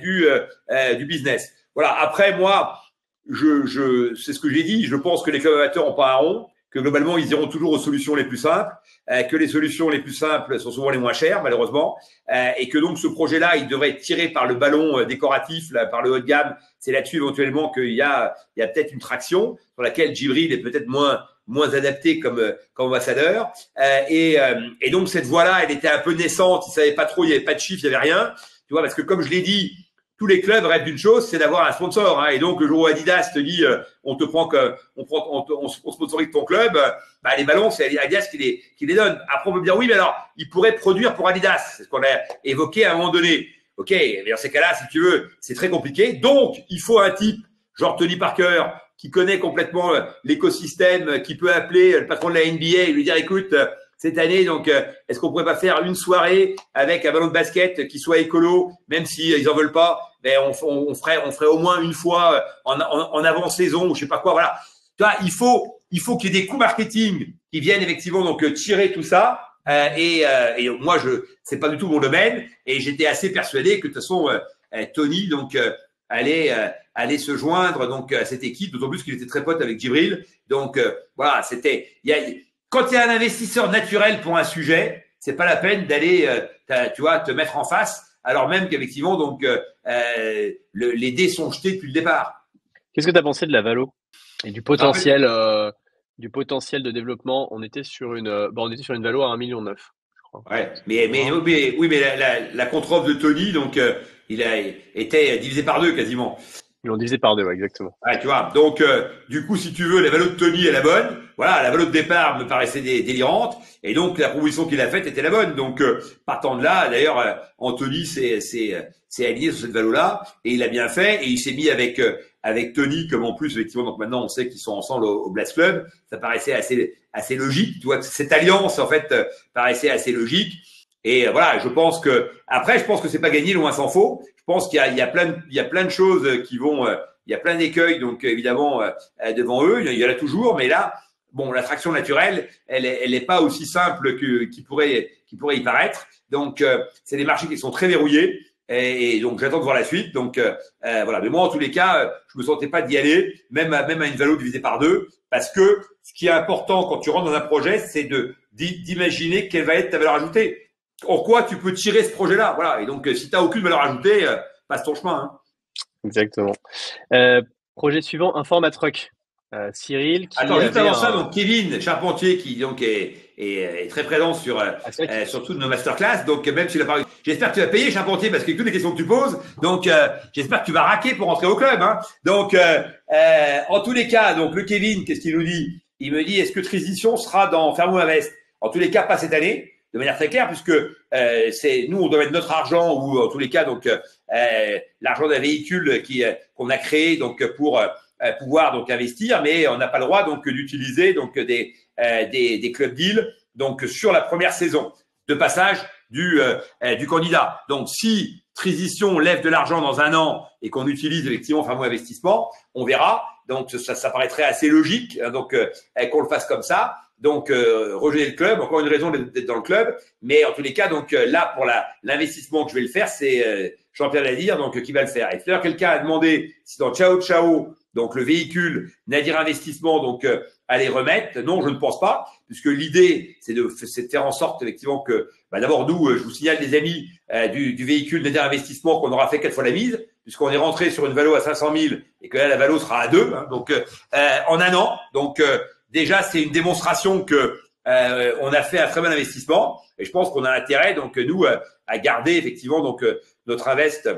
du business. Voilà. Après moi, c'est ce que j'ai dit. Je pense que les clubs amateurs n'ont pas un rond, que globalement ils iront toujours aux solutions les plus simples, que les solutions les plus simples sont souvent les moins chères malheureusement, et que donc ce projet-là, il devrait être tiré par le ballon décoratif, là, par le haut de gamme. C'est là-dessus éventuellement qu'il y a peut-être une traction sur laquelle Djibril est peut-être moins adapté comme ambassadeur. Et donc cette voie-là, elle était un peu naissante. Il savait pas trop, il y avait pas de chiffres, il y avait rien. Tu vois, parce que comme je l'ai dit, tous les clubs rêvent d'une chose, c'est d'avoir un sponsor. Hein. Et donc le jour où Adidas te dit, on sponsorise ton club, bah les ballons, c'est Adidas qui les donne. Après on peut me dire oui, mais alors il pourrait produire pour Adidas. C'est ce qu'on a évoqué à un moment donné. Ok, mais dans ces cas-là, si tu veux, c'est très compliqué. Donc il faut un type genre Tony Parker qui connaît complètement l'écosystème, qui peut appeler le patron de la NBA et lui dire écoute, cette année, donc, est-ce qu'on pourrait pas faire une soirée avec un ballon de basket qui soit écolo, même si ils en veulent pas, mais on ferait au moins une fois en avant-saison ou je sais pas quoi, voilà. Tu vois, il faut qu'il y ait des coûts marketing qui viennent effectivement donc tirer tout ça. Et moi, c'est pas du tout mon domaine, et j'étais assez persuadé que de toute façon Tony donc allait se joindre donc à cette équipe, d'autant plus qu'il était très pote avec Djibril. Donc voilà, quand il y a un investisseur naturel pour un sujet, c'est pas la peine d'aller, tu vois, te mettre en face, alors même qu'effectivement, donc, les dés sont jetés depuis le départ. Qu'est-ce que tu as pensé de la Valo et du potentiel de développement? On était sur une Valo à 1,9 million, je crois. Ouais, mais la contre-offre de Tony, donc, il a été divisé par 2 quasiment. Ils l'ont divisé par 2, ouais, exactement. Ouais, tu vois. Donc, du coup, si tu veux, la valo de Tony est la bonne. Voilà, la valo de départ me paraissait délirante. Et donc, la proposition qu'il a faite était la bonne. Donc, partant de là, d'ailleurs, Anthony s'est aligné sur cette valo-là. Et il a bien fait. Et il s'est mis avec Tony, comme en plus, effectivement, donc maintenant, on sait qu'ils sont ensemble au Blast Club. Ça paraissait assez logique. Tu vois, cette alliance, en fait, paraissait assez logique. Et voilà, je pense que c'est pas gagné, loin s'en faut. Je pense qu'il y a plein de choses qui vont, il y a plein d'écueils, donc évidemment devant eux. Il y en a toujours, mais là, bon, l'attraction naturelle, elle est pas aussi simple qui pourrait y paraître. Donc c'est des marchés qui sont très verrouillés, et donc j'attends de voir la suite. Donc voilà. Mais moi, en tous les cas, je me sentais pas d'y aller, même à une valo divisée par 2, parce que ce qui est important quand tu rentres dans un projet, c'est d'imaginer quelle va être ta valeur ajoutée. En quoi tu peux tirer ce projet-là, voilà. Et donc, si tu n'as aucune valeur ajoutée, passe ton chemin. Hein. Exactement. Projet suivant, Informatruck. Cyril. Attends, juste avant ça, donc Kevin Charpentier, qui donc est très présent sur toutes nos masterclass. Donc, même si tu l'as pas, j'espère que tu vas payer Charpentier, parce que toutes les questions que tu poses. Donc, j'espère que tu vas raquer pour rentrer au club. Hein. Donc, en tous les cas, donc le Kevin, qu'est-ce qu'il nous dit? Il me dit, est-ce que Transition sera dans Fermo Invest? En tous les cas, pas cette année. De manière très claire, puisque nous, on doit mettre notre argent, ou en tous les cas, donc l'argent d'un véhicule qu'on a créé donc pour pouvoir donc investir, mais on n'a pas le droit donc d'utiliser donc des club deals donc sur la première saison de passage du candidat. Donc si Transition lève de l'argent dans un an et qu'on utilise effectivement Fermo Investissement, on verra. Donc ça paraîtrait assez logique, hein, donc qu'on le fasse comme ça. Donc rejoignez le club, encore une raison d'être dans le club. Mais en tous les cas, donc là pour l'investissement que je vais le faire, c'est Jean-Pierre Nadir donc qui va le faire. Et tout à l'heure quelqu'un a demandé si dans Ciao Ciao, donc le véhicule Nadir Investissement, donc allait remettre. Non, je ne pense pas, puisque l'idée c'est de faire en sorte effectivement que d'abord nous, je vous signale les amis du véhicule Nadir Investissement qu'on aura fait 4 fois la mise, puisqu'on est rentré sur une valo à 500 000 et que là la valo sera à 2, hein, donc en un an. Donc déjà c'est une démonstration que on a fait un très bon investissement, et je pense qu'on a intérêt donc nous à garder effectivement donc notre invest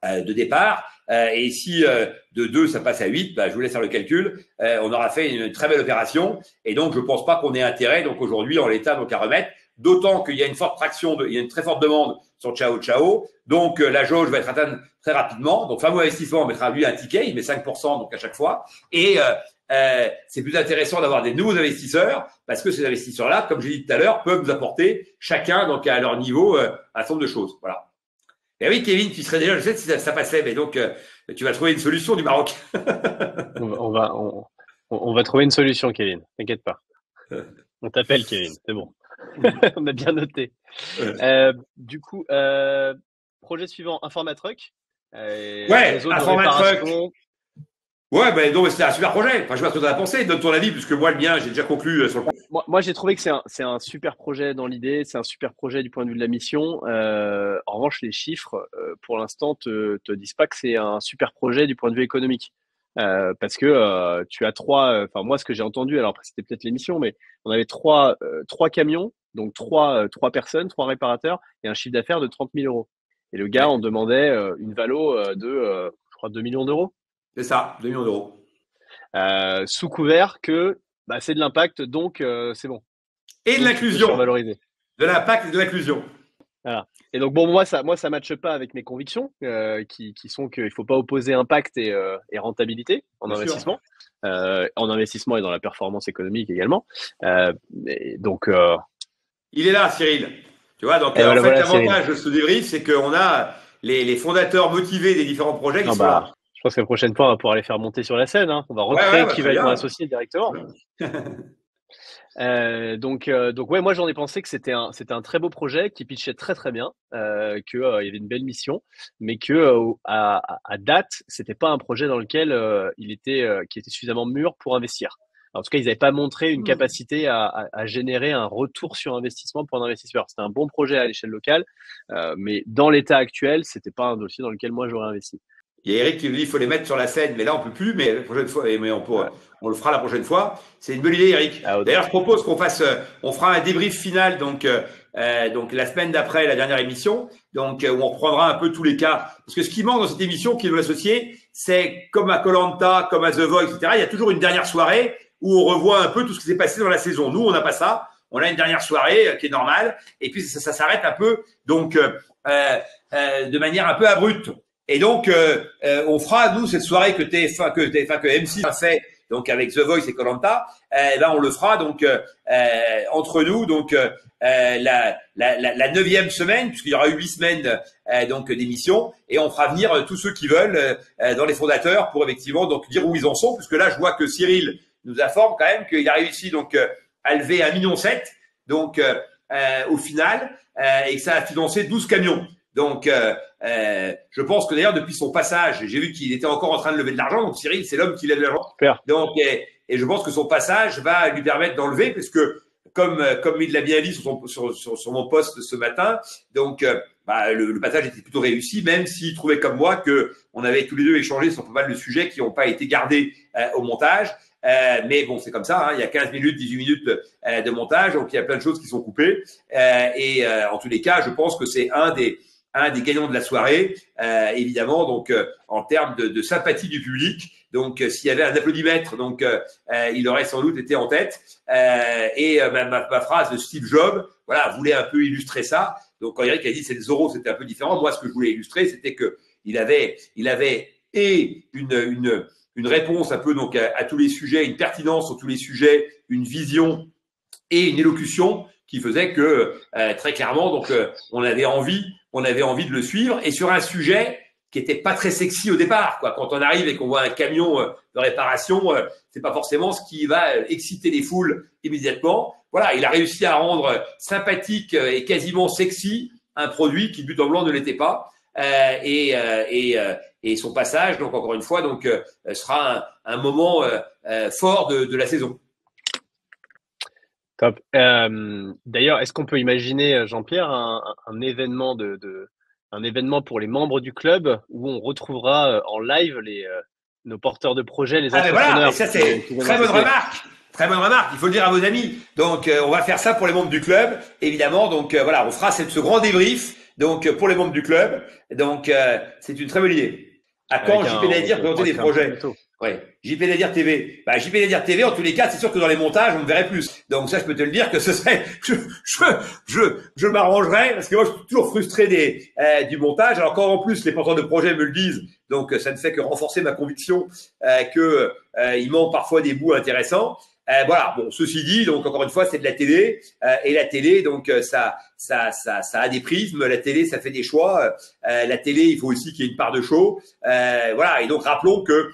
de départ. Et si de 2 ça passe à 8, je vous laisse faire le calcul. On aura fait une très belle opération, et donc je pense pas qu'on ait intérêt donc aujourd'hui en l'état donc à remettre. D'autant qu'il y a une forte traction, il y a une très forte demande sur Ciao Ciao. Donc la jauge va être atteinte très rapidement. Donc Fameux Investissement mettra lui un ticket, il met 5% donc à chaque fois. Et c'est plus intéressant d'avoir des nouveaux investisseurs, parce que ces investisseurs-là, comme j'ai dit tout à l'heure, peuvent nous apporter chacun donc à leur niveau un certain nombre de choses. Voilà. Et oui, Kevin, tu serais déjà, je sais si ça passait, mais donc tu vas trouver une solution du Maroc. on va trouver une solution, Kevin. T'inquiète pas. On t'appelle, Kevin. C'est bon. On a bien noté. Du coup, projet suivant, Informatruck. Ouais, Informatruck. Ouais, non, mais c'est un super projet. Enfin, je sais pas ce que tu as pensé. Donne ton avis, puisque moi, le mien, j'ai déjà conclu sur le projet. Moi, j'ai trouvé que c'est un super projet dans l'idée. C'est un super projet du point de vue de la mission. En revanche, les chiffres, pour l'instant, te disent pas que c'est un super projet du point de vue économique. Parce que tu as enfin moi ce que j'ai entendu, alors après c'était peut-être l'émission, mais on avait trois camions, donc trois personnes, 3 réparateurs et un chiffre d'affaires de 30 000 euros. Et le gars, on demandait une valo de, je crois, 2 millions d'euros. C'est ça, 2 millions d'euros. Sous couvert que c'est de l'impact, donc c'est bon. Et de l'inclusion. De l'impact et de l'inclusion. Voilà. Et donc bon, moi ça matche pas avec mes convictions qui sont qu'il faut pas opposer impact et rentabilité en investissement, en investissement et dans la performance économique également. Donc il est là, Cyril. Tu vois, donc en fait l'avantage de ce débrief, c'est qu'on a les fondateurs motivés des différents projets qui sont là. Je pense que la prochaine fois, on va pouvoir les faire monter sur la scène. Hein. On va recréer qui va être mon associé directement. Donc ouais, moi j'en ai pensé que c'était un très beau projet qui pitchait très très bien, qu'il y avait une belle mission, mais que à date c'était pas un projet dans lequel qui était suffisamment mûr pour investir. En tout cas, ils n'avaient pas montré une capacité à générer un retour sur investissement pour un investisseur. C'était un bon projet à l'échelle locale, mais dans l'état actuel, c'était pas un dossier dans lequel moi j'aurais investi. Il y a Eric qui nous dit qu'il faut les mettre sur la scène, mais là on peut plus, mais la prochaine fois, mais on le fera la prochaine fois. C'est une bonne idée, Eric. D'ailleurs, je propose qu'on on fera un débrief final, donc la semaine d'après la dernière émission, donc où on reprendra un peu tous les cas. Parce que ce qui manque dans cette émission, qui est associé, c'est comme à Koh-Lanta, comme à The Voice, etc. Il y a toujours une dernière soirée où on revoit un peu tout ce qui s'est passé dans la saison. Nous, on n'a pas ça. On a une dernière soirée qui est normale, et puis ça s'arrête un peu, donc de manière un peu abrupte. Et donc, on fera, nous, cette soirée que M6 a fait, donc avec The Voice et Koh-Lanta, on le fera, donc, entre nous, donc, la 9e semaine, puisqu'il y aura eu 8 semaines, donc, d'émission, et on fera venir tous ceux qui veulent, dans les fondateurs pour effectivement, donc, dire où ils en sont, puisque là, je vois que Cyril nous informe quand même qu'il a réussi, donc, à lever 1,7 million, donc, au final, et que ça a financé 12 camions. Donc, je pense que d'ailleurs, depuis son passage, j'ai vu qu'il était encore en train de lever de l'argent. Donc, Cyril, c'est l'homme qui lève de l'argent. Donc, et je pense que son passage va lui permettre d'enlever, parce que, comme il l'a bien dit sur mon post ce matin, donc, le passage était plutôt réussi, même s'il trouvait comme moi que on avait tous les deux échangé sur pas mal de sujets qui n'ont pas été gardés au montage. Mais bon, c'est comme ça, hein, il y a 15 minutes, 18 minutes de montage, donc il y a plein de choses qui sont coupées. Et en tous les cas, je pense que c'est un des gagnants de la soirée, évidemment, donc en termes de sympathie du public. Donc, s'il y avait un applaudimètre, donc il aurait sans doute été en tête. Et ma phrase de Steve Jobs, voilà, voulait un peu illustrer ça. Donc, quand Eric a dit c'est le Zorro, c'était un peu différent. Moi, ce que je voulais illustrer, c'était que il avait une réponse un peu donc à tous les sujets, une pertinence sur tous les sujets, une vision et une élocution qui faisait que très clairement, donc on avait envie de le suivre, et sur un sujet qui était pas très sexy au départ, quoi. Quand on arrive et qu'on voit un camion de réparation, c'est pas forcément ce qui va exciter les foules immédiatement. Voilà, il a réussi à rendre sympathique et quasiment sexy un produit qui, but en blanc, ne l'était pas. Et son passage, donc encore une fois, donc sera un moment fort de la saison. Top. D'ailleurs, est-ce qu'on peut imaginer, Jean-Pierre, un événement un événement pour les membres du club où on retrouvera en live nos porteurs de projets, les entrepreneurs. Voilà, et ça c'est très bonne remarque. Très bonne remarque, il faut le dire à vos amis. Donc on va faire ça pour les membres du club, évidemment. Donc voilà, on fera ce grand débrief donc pour les membres du club. Donc c'est une très bonne idée. À quand JP Nadir présenter des projets? Ouais, JP Nadir TV. JP Nadir TV, en tous les cas, c'est sûr que dans les montages, on me verrait plus. Donc ça, je peux te le dire que ce serait, je m'arrangerais parce que moi, je suis toujours frustré du montage. Alors quand en plus les porteurs de projets me le disent, donc ça ne fait que renforcer ma conviction que il manque parfois des bouts intéressants. Voilà. Bon, ceci dit, donc encore une fois, c'est de la télé et la télé, donc ça a des prismes. La télé, ça fait des choix. La télé, il faut aussi qu'il y ait une part de show. Voilà. Et donc rappelons que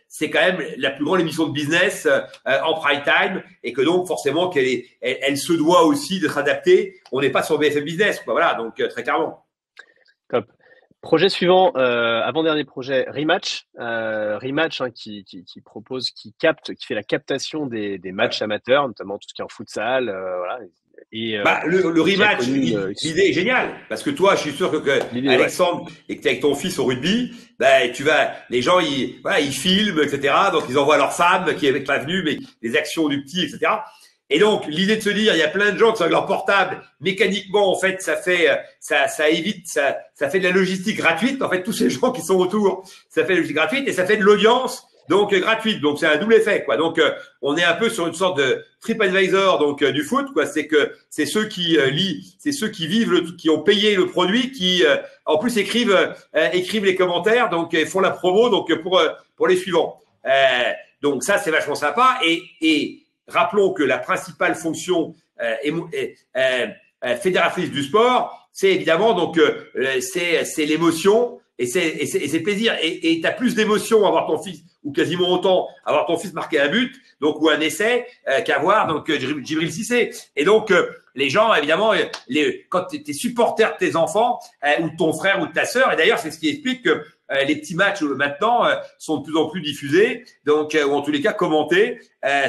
c'est quand même la plus grande émission de business en prime time et que donc forcément elle se doit aussi d'être adaptée. On n'est pas sur BFM Business, quoi. Voilà, donc très clairement. Top. Projet suivant, avant-dernier projet, Rematch. Rematch qui fait la captation des matchs amateurs, notamment tout ce qui est en futsal, voilà. Et, le rematch, l'idée est géniale parce que toi, je suis sûr que Alexandre et que tu es avec ton fils au rugby, les gens ils filment, etc. Donc ils envoient leur femme qui est pas venue, mais les actions du petit, etc. Et donc l'idée de se dire, il y a plein de gens qui sont avec leur portable, mécaniquement en fait, ça fait de la logistique gratuite. En fait, tous ces gens qui sont autour, ça fait de la logistique gratuite et ça fait de l'audience. Donc gratuite, donc c'est un double effet, quoi. Donc on est un peu sur une sorte de TripAdvisor donc du foot, quoi. C'est que c'est ceux qui c'est ceux qui vivent qui ont payé le produit, qui en plus écrivent les commentaires, donc font la promo donc pour les suivants. Donc ça c'est vachement sympa et rappelons que la principale fonction fédératrice du sport, c'est évidemment donc c'est l'émotion. Et c'est plaisir. Et t'as plus d'émotion à voir ton fils, ou quasiment autant, à voir ton fils marquer un but, donc, ou un essai, qu'à voir, donc, Djibril Cissé. Et donc, les gens, évidemment, quand t'es supporter de tes enfants, ou de ton frère ou de ta sœur, et d'ailleurs, c'est ce qui explique que les petits matchs maintenant sont de plus en plus diffusés, donc ou en tous les cas commentés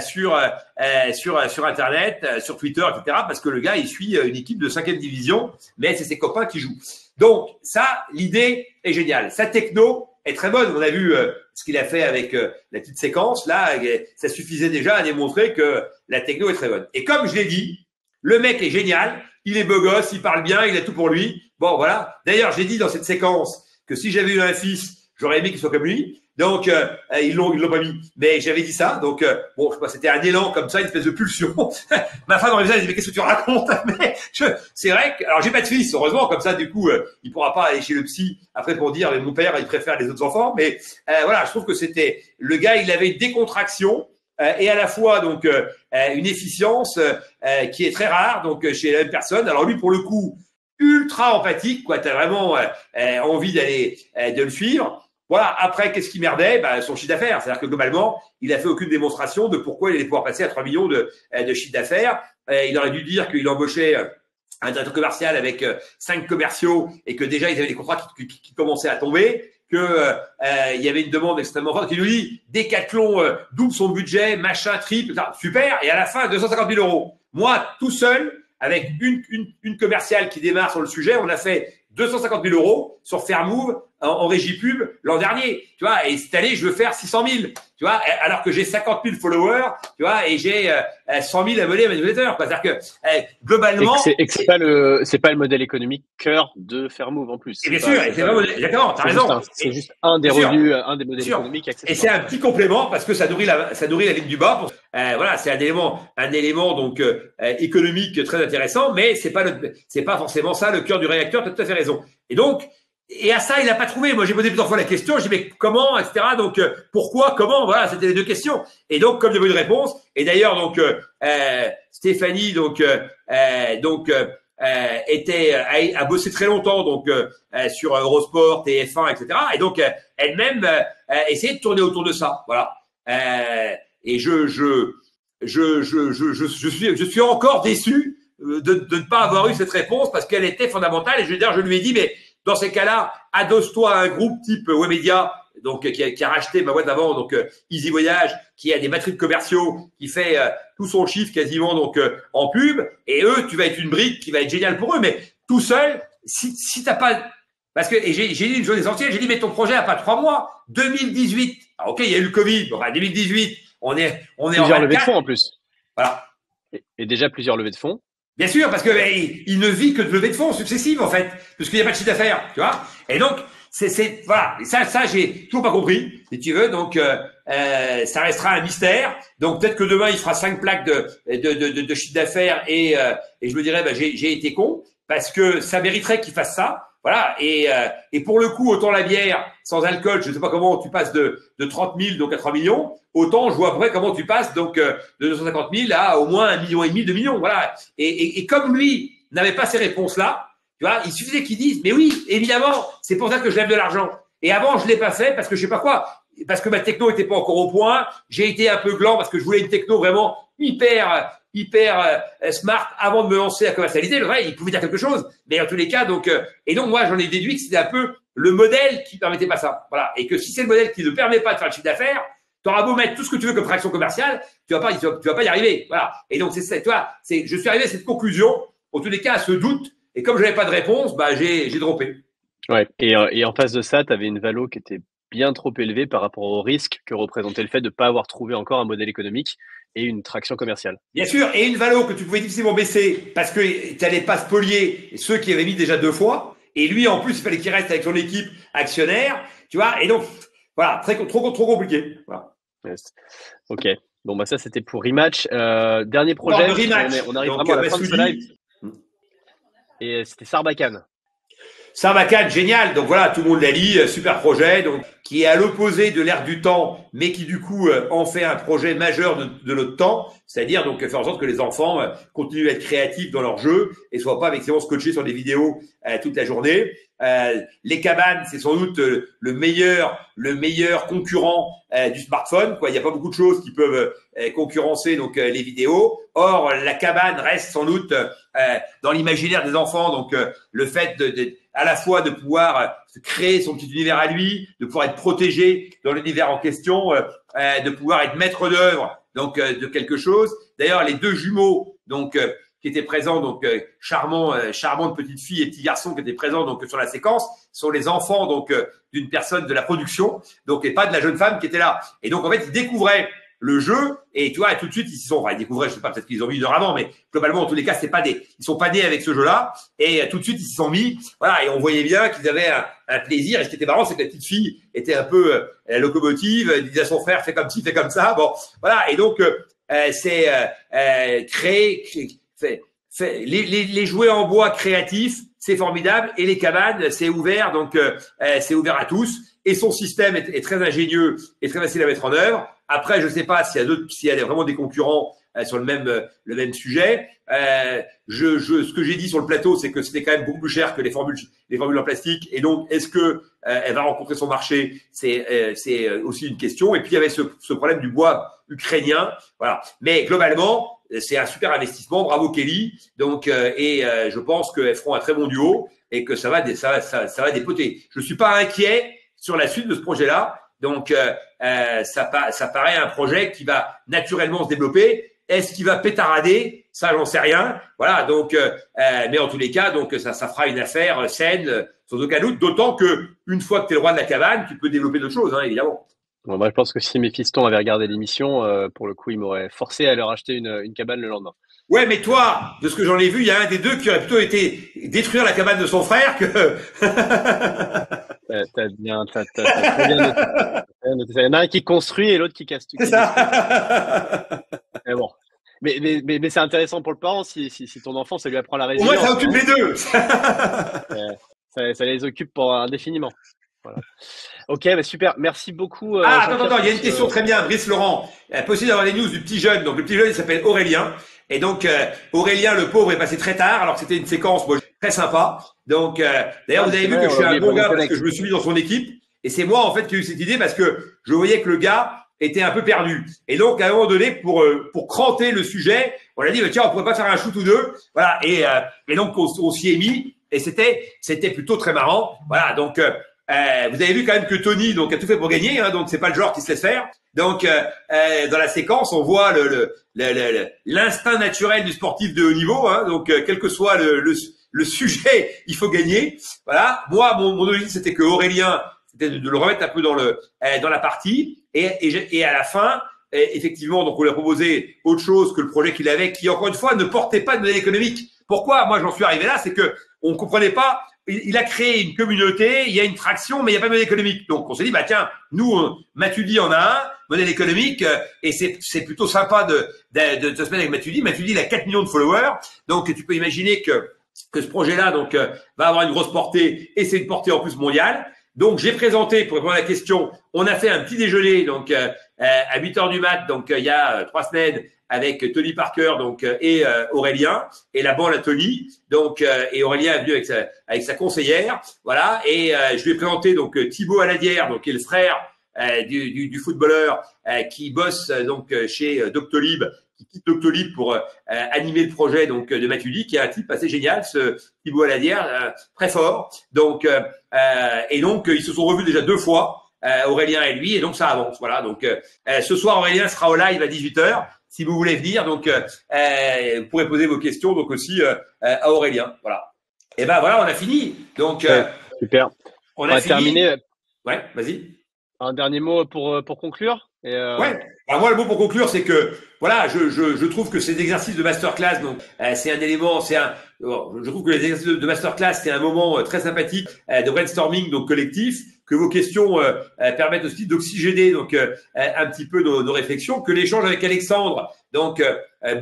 sur Internet, sur Twitter, etc. Parce que le gars il suit une équipe de 5e division, mais c'est ses copains qui jouent. Donc ça, l'idée est géniale. Sa techno est très bonne. On a vu ce qu'il a fait avec la petite séquence là, ça suffisait déjà à démontrer que la techno est très bonne. Et comme je l'ai dit, le mec est génial, il est beau gosse, il parle bien, il a tout pour lui. Bon voilà. D'ailleurs, j'ai dit dans cette séquence que si j'avais eu un fils, j'aurais aimé qu'il soit comme lui. Donc, ils l'ont pas mis. Mais j'avais dit ça. Donc, bon, je sais pas, c'était un élan comme ça, une espèce de pulsion. Ma femme, elle dit, mais qu'est-ce que tu racontes? Mais c'est vrai que, alors, j'ai pas de fils, heureusement, comme ça, du coup, il pourra pas aller chez le psy après pour dire, mais mon père, il préfère les autres enfants. Mais, voilà, je trouve que c'était, le gars, il avait une décontraction, et à la fois, donc, une efficience, qui est très rare, donc, chez la même personne. Alors, lui, pour le coup, ultra empathique, quoi. T'as vraiment envie de le suivre. Voilà. Après, qu'est-ce qui merdait? Son chiffre d'affaires. C'est-à-dire que globalement, il a fait aucune démonstration de pourquoi il allait pouvoir passer à 3 millions de chiffre d'affaires. Il aurait dû dire qu'il embauchait un directeur commercial avec 5 commerciaux et que déjà ils avaient des contrats qui commençaient à tomber. Que il y avait une demande extrêmement forte. Qui nous dit Decathlon double son budget, machin, triple, super. Et à la fin, 250 000 €. Moi, tout seul, avec une commerciale qui démarre sur le sujet, on a fait 250 000 € sur Fairmove en régie pub l'an dernier, tu vois, et cette année, je veux faire 600 000, tu vois, alors que j'ai 50 000 followers, tu vois, et j'ai 100 000 abonnés à ma newsletter, quoi. C'est-à-dire que, globalement. Et que c'est pas le modèle économique cœur de Fairmove en plus. Et bien sûr, exactement, t'as raison. C'est juste un des revenus, un des modèles économiques accessibles. Et c'est un petit complément parce que ça nourrit la ligne du bas. Voilà, c'est un élément donc économique très intéressant, mais c'est pas forcément ça le cœur du réacteur. T'as tout à fait raison. Et donc, et à ça, il n'a pas trouvé. Moi, j'ai posé plusieurs fois la question. J'ai dit, mais comment, etc. Donc, pourquoi, comment? Voilà, c'était les deux questions. Et donc, comme j'ai eu une réponse. Et d'ailleurs, donc, Stéphanie, a bossé très longtemps donc sur Eurosport, TF1, etc. Et donc elle-même essayait de tourner autour de ça. Voilà. Et je suis encore déçu de ne pas avoir eu cette réponse parce qu'elle était fondamentale. Et je lui ai dit, mais dans ces cas-là, adosse-toi à un groupe type Webedia, donc qui a racheté ma boîte d'avant, donc Easy Voyage, qui a des batteries de commerciaux, qui fait tout son chiffre quasiment donc en pub. Et eux, tu vas être une brique qui va être géniale pour eux, mais tout seul, si t'as pas, parce que et j'ai dit une journée entière, j'ai dit mais ton projet a pas 3 mois, 2018. Alors, ok, il y a eu le Covid, enfin 2018, on est plusieurs levées de fonds en plus. Voilà. Et déjà plusieurs levées de fonds. Bien sûr, parce que il ne vit que de levées de fonds successives en fait, parce qu'il n'y a pas de chiffre d'affaires, tu vois. Et donc voilà. Et ça j'ai toujours pas compris, si tu veux. Donc ça restera un mystère. Donc peut-être que demain il fera 5 plaques de chiffre d'affaires et je me dirais j'ai été con parce que ça mériterait qu'il fasse ça. Voilà. Et pour le coup, autant la bière sans alcool, je ne sais pas comment tu passes de 30 000 donc à 3 millions. Autant je vois après comment tu passes donc de 250 000 à au moins 1,5 million, 2 millions. Voilà. Et comme lui n'avait pas ces réponses-là, tu vois, il suffisait qu'il dise, mais oui, évidemment, c'est pour ça que je lève de l'argent. Et avant, je l'ai pas fait parce que je sais pas quoi, parce que ma techno était pas encore au point. J'ai été un peu gland parce que je voulais une techno vraiment hyper smart avant de me lancer à commercialiser. Le vrai, il pouvait dire quelque chose, mais en tous les cas, donc et donc moi j'en ai déduit que c'était un peu le modèle qui permettait pas ça. Voilà, et que si c'est le modèle qui ne permet pas de faire le chiffre d'affaires, tu auras beau mettre tout ce que tu veux comme traction commerciale, tu vas pas y arriver. Voilà. Et donc c'est ça, tu vois, je suis arrivé à cette conclusion, en tous les cas à ce doute, et comme je n'avais pas de réponse, j'ai droppé. Ouais. Et en face de ça, tu avais une valo qui était bien trop élevée par rapport au risque que représentait le fait de ne pas avoir trouvé encore un modèle économique et une traction commerciale. Bien sûr, et une valo que tu pouvais difficilement baisser parce que tu n'allais pas spolier ceux qui avaient mis déjà 2 fois, et lui en plus il fallait qu'il reste avec son équipe actionnaire, tu vois, et donc voilà, trop compliqué. Voilà. Yes. Ok, bon ça c'était pour Rematch. Dernier projet, on arrive donc, vraiment à la fin de ce live. Et c'était Sarbacane. Sarbacane, génial. Donc voilà, tout le monde l'a dit, super projet, donc qui est à l'opposé de l'ère du temps, mais qui du coup en fait un projet majeur de notre temps, c'est-à-dire donc faire en sorte que les enfants continuent à être créatifs dans leur jeu et soient pas effectivement scotchés sur des vidéos toute la journée. Les cabanes, c'est sans doute le meilleur concurrent du smartphone, quoi. Il n'y a pas beaucoup de choses qui peuvent concurrencer donc les vidéos. Or, la cabane reste sans doute dans l'imaginaire des enfants, donc le fait à la fois de pouvoir créer son petit univers à lui, de pouvoir être protégé dans l'univers en question, de pouvoir être maître d'œuvre donc de quelque chose. D'ailleurs, les 2 jumeaux donc qui étaient présents, donc charmantes petites filles et petits garçons qui étaient présents donc sur la séquence, sont les enfants donc d'une personne de la production, donc et pas de la jeune femme qui était là. Et donc en fait, ils découvraient le jeu et tu vois, tout de suite ils découvraient, je sais pas, peut-être qu'ils ont vu une heure avant, mais globalement en tous les cas, ils sont pas nés avec ce jeu-là et tout de suite ils s'y sont mis, voilà, et on voyait bien qu'ils avaient un plaisir. Et ce qui était marrant, c'est que la petite fille était un peu la locomotive, elle disait à son frère fais comme ci, fais comme ça, bon, voilà, et donc c'est les jouets en bois créatifs, c'est formidable, et les cabanes, c'est ouvert, donc c'est ouvert à tous, et son système est très ingénieux et très facile à mettre en œuvre. Après, je sais pas s'il y a vraiment des concurrents sur le même sujet. Ce que j'ai dit sur le plateau, c'est que c'était quand même beaucoup plus cher que les formules en plastique, et donc est-ce que elle va rencontrer son marché, c'est aussi une question. Et puis il y avait ce problème du bois ukrainien, voilà. Mais globalement, c'est un super investissement, bravo Kelly. Donc je pense qu'elles feront un très bon duo et que ça va dépoter. Je suis pas inquiet sur la suite de ce projet-là. Donc ça paraît un projet qui va naturellement se développer. Est-ce qu'il va pétarader? Ça, j'en sais rien. Voilà, donc mais en tous les cas, donc ça fera une affaire saine, sans aucun doute. D'autant que une fois que tu es le roi de la cabane, tu peux développer d'autres choses, hein, évidemment. Bon, moi, je pense que si mes fistons avaient regardé l'émission, pour le coup, ils m'auraient forcé à leur acheter une cabane le lendemain. Ouais, mais toi, de ce que j'en ai vu, il y a un des deux qui aurait plutôt été détruire la cabane de son frère que. T'as bien noté. Il y en a un qui construit et l'autre qui casse tout. C'est ça. Mais bon. Mais c'est intéressant pour le parent si ton enfant, ça lui apprend la résilience. Au moins, ça occupe les deux. Ça les occupe pour indéfiniment. Voilà. Ok, super. Merci beaucoup. Attends, il y a une question très bien. Brice Laurent, possible d'avoir des news du petit jeune. Donc, le petit jeune, il s'appelle Aurélien. Et donc Aurélien, le pauvre, est passé très tard, alors que c'était une séquence très sympa. Donc d'ailleurs, vous avez vu que je suis un bon gars parce que je me suis mis dans son équipe. Et c'est moi en fait qui ai eu cette idée parce que je voyais que le gars était un peu perdu. Et donc, à un moment donné, pour cranter le sujet, on a dit, tiens, on pourrait pas faire un shoot ou deux. Voilà. Et donc, on s'y est mis. Et c'était plutôt très marrant. Voilà. Donc, vous avez vu quand même que Tony, donc, a tout fait pour gagner, hein. Donc, c'est pas le genre qui se laisse faire. Donc, dans la séquence, on voit l'instinct naturel du sportif de haut niveau, hein. Donc, quel que soit le sujet, il faut gagner. Voilà. Moi, mon objectif, c'était que Aurélien, c'était de le remettre un peu dans la partie. Et à la fin, effectivement, donc on lui a proposé autre chose que le projet qu'il avait, qui encore une fois ne portait pas de modèle économique. Pourquoi moi j'en suis arrivé là, c'est que on comprenait pas. Il a créé une communauté, il y a une traction, mais il n'y a pas de modèle économique. Donc on s'est dit bah tiens, nous Matudi en a un modèle économique et c'est plutôt sympa de se mettre avec Matudi. Matudi il a 4 millions de followers, donc tu peux imaginer que ce projet-là donc va avoir une grosse portée et c'est une portée en plus mondiale. Donc, j'ai présenté, pour répondre à la question, on a fait un petit déjeuner, donc, à 8h du mat, donc, il y a 3 semaines, avec Tony Parker, donc, et Aurélien, et la bande à Tony. Donc, et Aurélien est venu avec sa conseillère. Voilà. Et, je lui ai présenté, donc, Thibaut Aladière, donc, qui est le frère, du footballeur, qui bosse, donc, chez Doctolib, qui quitte Doctolib pour animer le projet donc de Matudi, qui est un type assez génial, ce Thibaut Aladière, très fort. Donc et donc ils se sont revus déjà 2 fois, Aurélien et lui, et donc ça avance. Voilà. Donc ce soir Aurélien sera au live à 18h si vous voulez venir. Donc vous pourrez poser vos questions donc aussi à Aurélien. Voilà. Et ben voilà, on a fini. Donc super. On a terminé. Ouais, vas-y. Un dernier mot pour conclure. Ouais. Alors moi, le mot pour conclure, c'est que voilà, je trouve que ces exercices de masterclass, donc c'est un élément, je trouve que les exercices de masterclass, c'est un moment très sympathique de brainstorming donc collectif, que vos questions permettent aussi d'oxygéner donc un petit peu nos réflexions, que l'échange avec Alexandre donc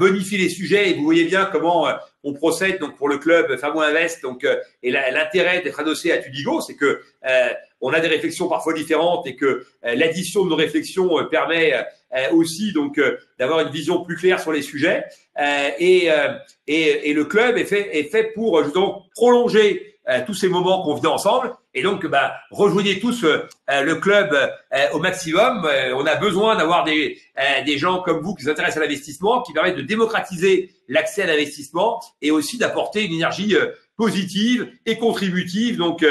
bonifie les sujets et vous voyez bien comment on procède donc pour le club Famou Invest donc et l'intérêt d'être adossé à Tudigo, c'est que on a des réflexions parfois différentes et que l'addition de nos réflexions permet aussi donc d'avoir une vision plus claire sur les sujets et le club est fait pour justement prolonger tous ces moments qu'on vit ensemble et donc rejoignez tous le club au maximum. On a besoin d'avoir des gens comme vous qui s'intéressent à l'investissement, qui permettent de démocratiser l'accès à l'investissement et aussi d'apporter une énergie positive et contributive donc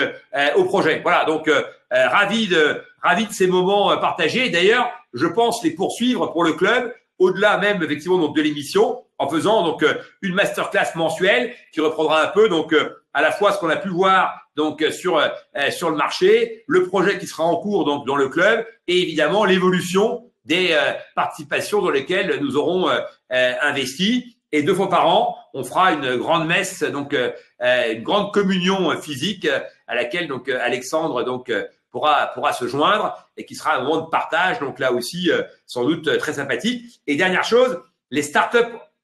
au projet. Voilà, donc ravi de ces moments partagés. D'ailleurs, je pense les poursuivre pour le club au-delà même effectivement donc de l'émission en faisant donc une masterclass mensuelle qui reprendra un peu donc à la fois ce qu'on a pu voir donc sur le marché, le projet qui sera en cours donc dans le club et évidemment l'évolution des participations dans lesquelles nous aurons investi. Et 2 fois par an, on fera une grande messe, donc une grande communion physique à laquelle donc Alexandre donc pourra se joindre et qui sera un moment de partage. Donc là aussi, sans doute très sympathique. Et dernière chose, les startups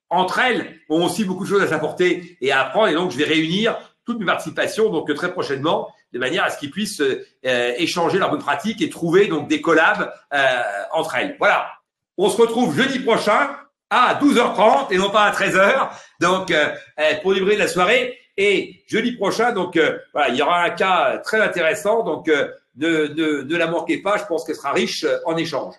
entre elles ont aussi beaucoup de choses à s'apporter et à apprendre. Et donc je vais réunir toutes mes participations donc très prochainement de manière à ce qu'ils puissent échanger leurs bonnes pratiques et trouver donc des collabs entre elles. Voilà. On se retrouve jeudi prochain à 12h30 et non pas à 13h, donc pour livrer de la soirée. Et jeudi prochain, donc voilà, il y aura un cas très intéressant, donc ne la manquez pas, je pense qu'elle sera riche en échanges.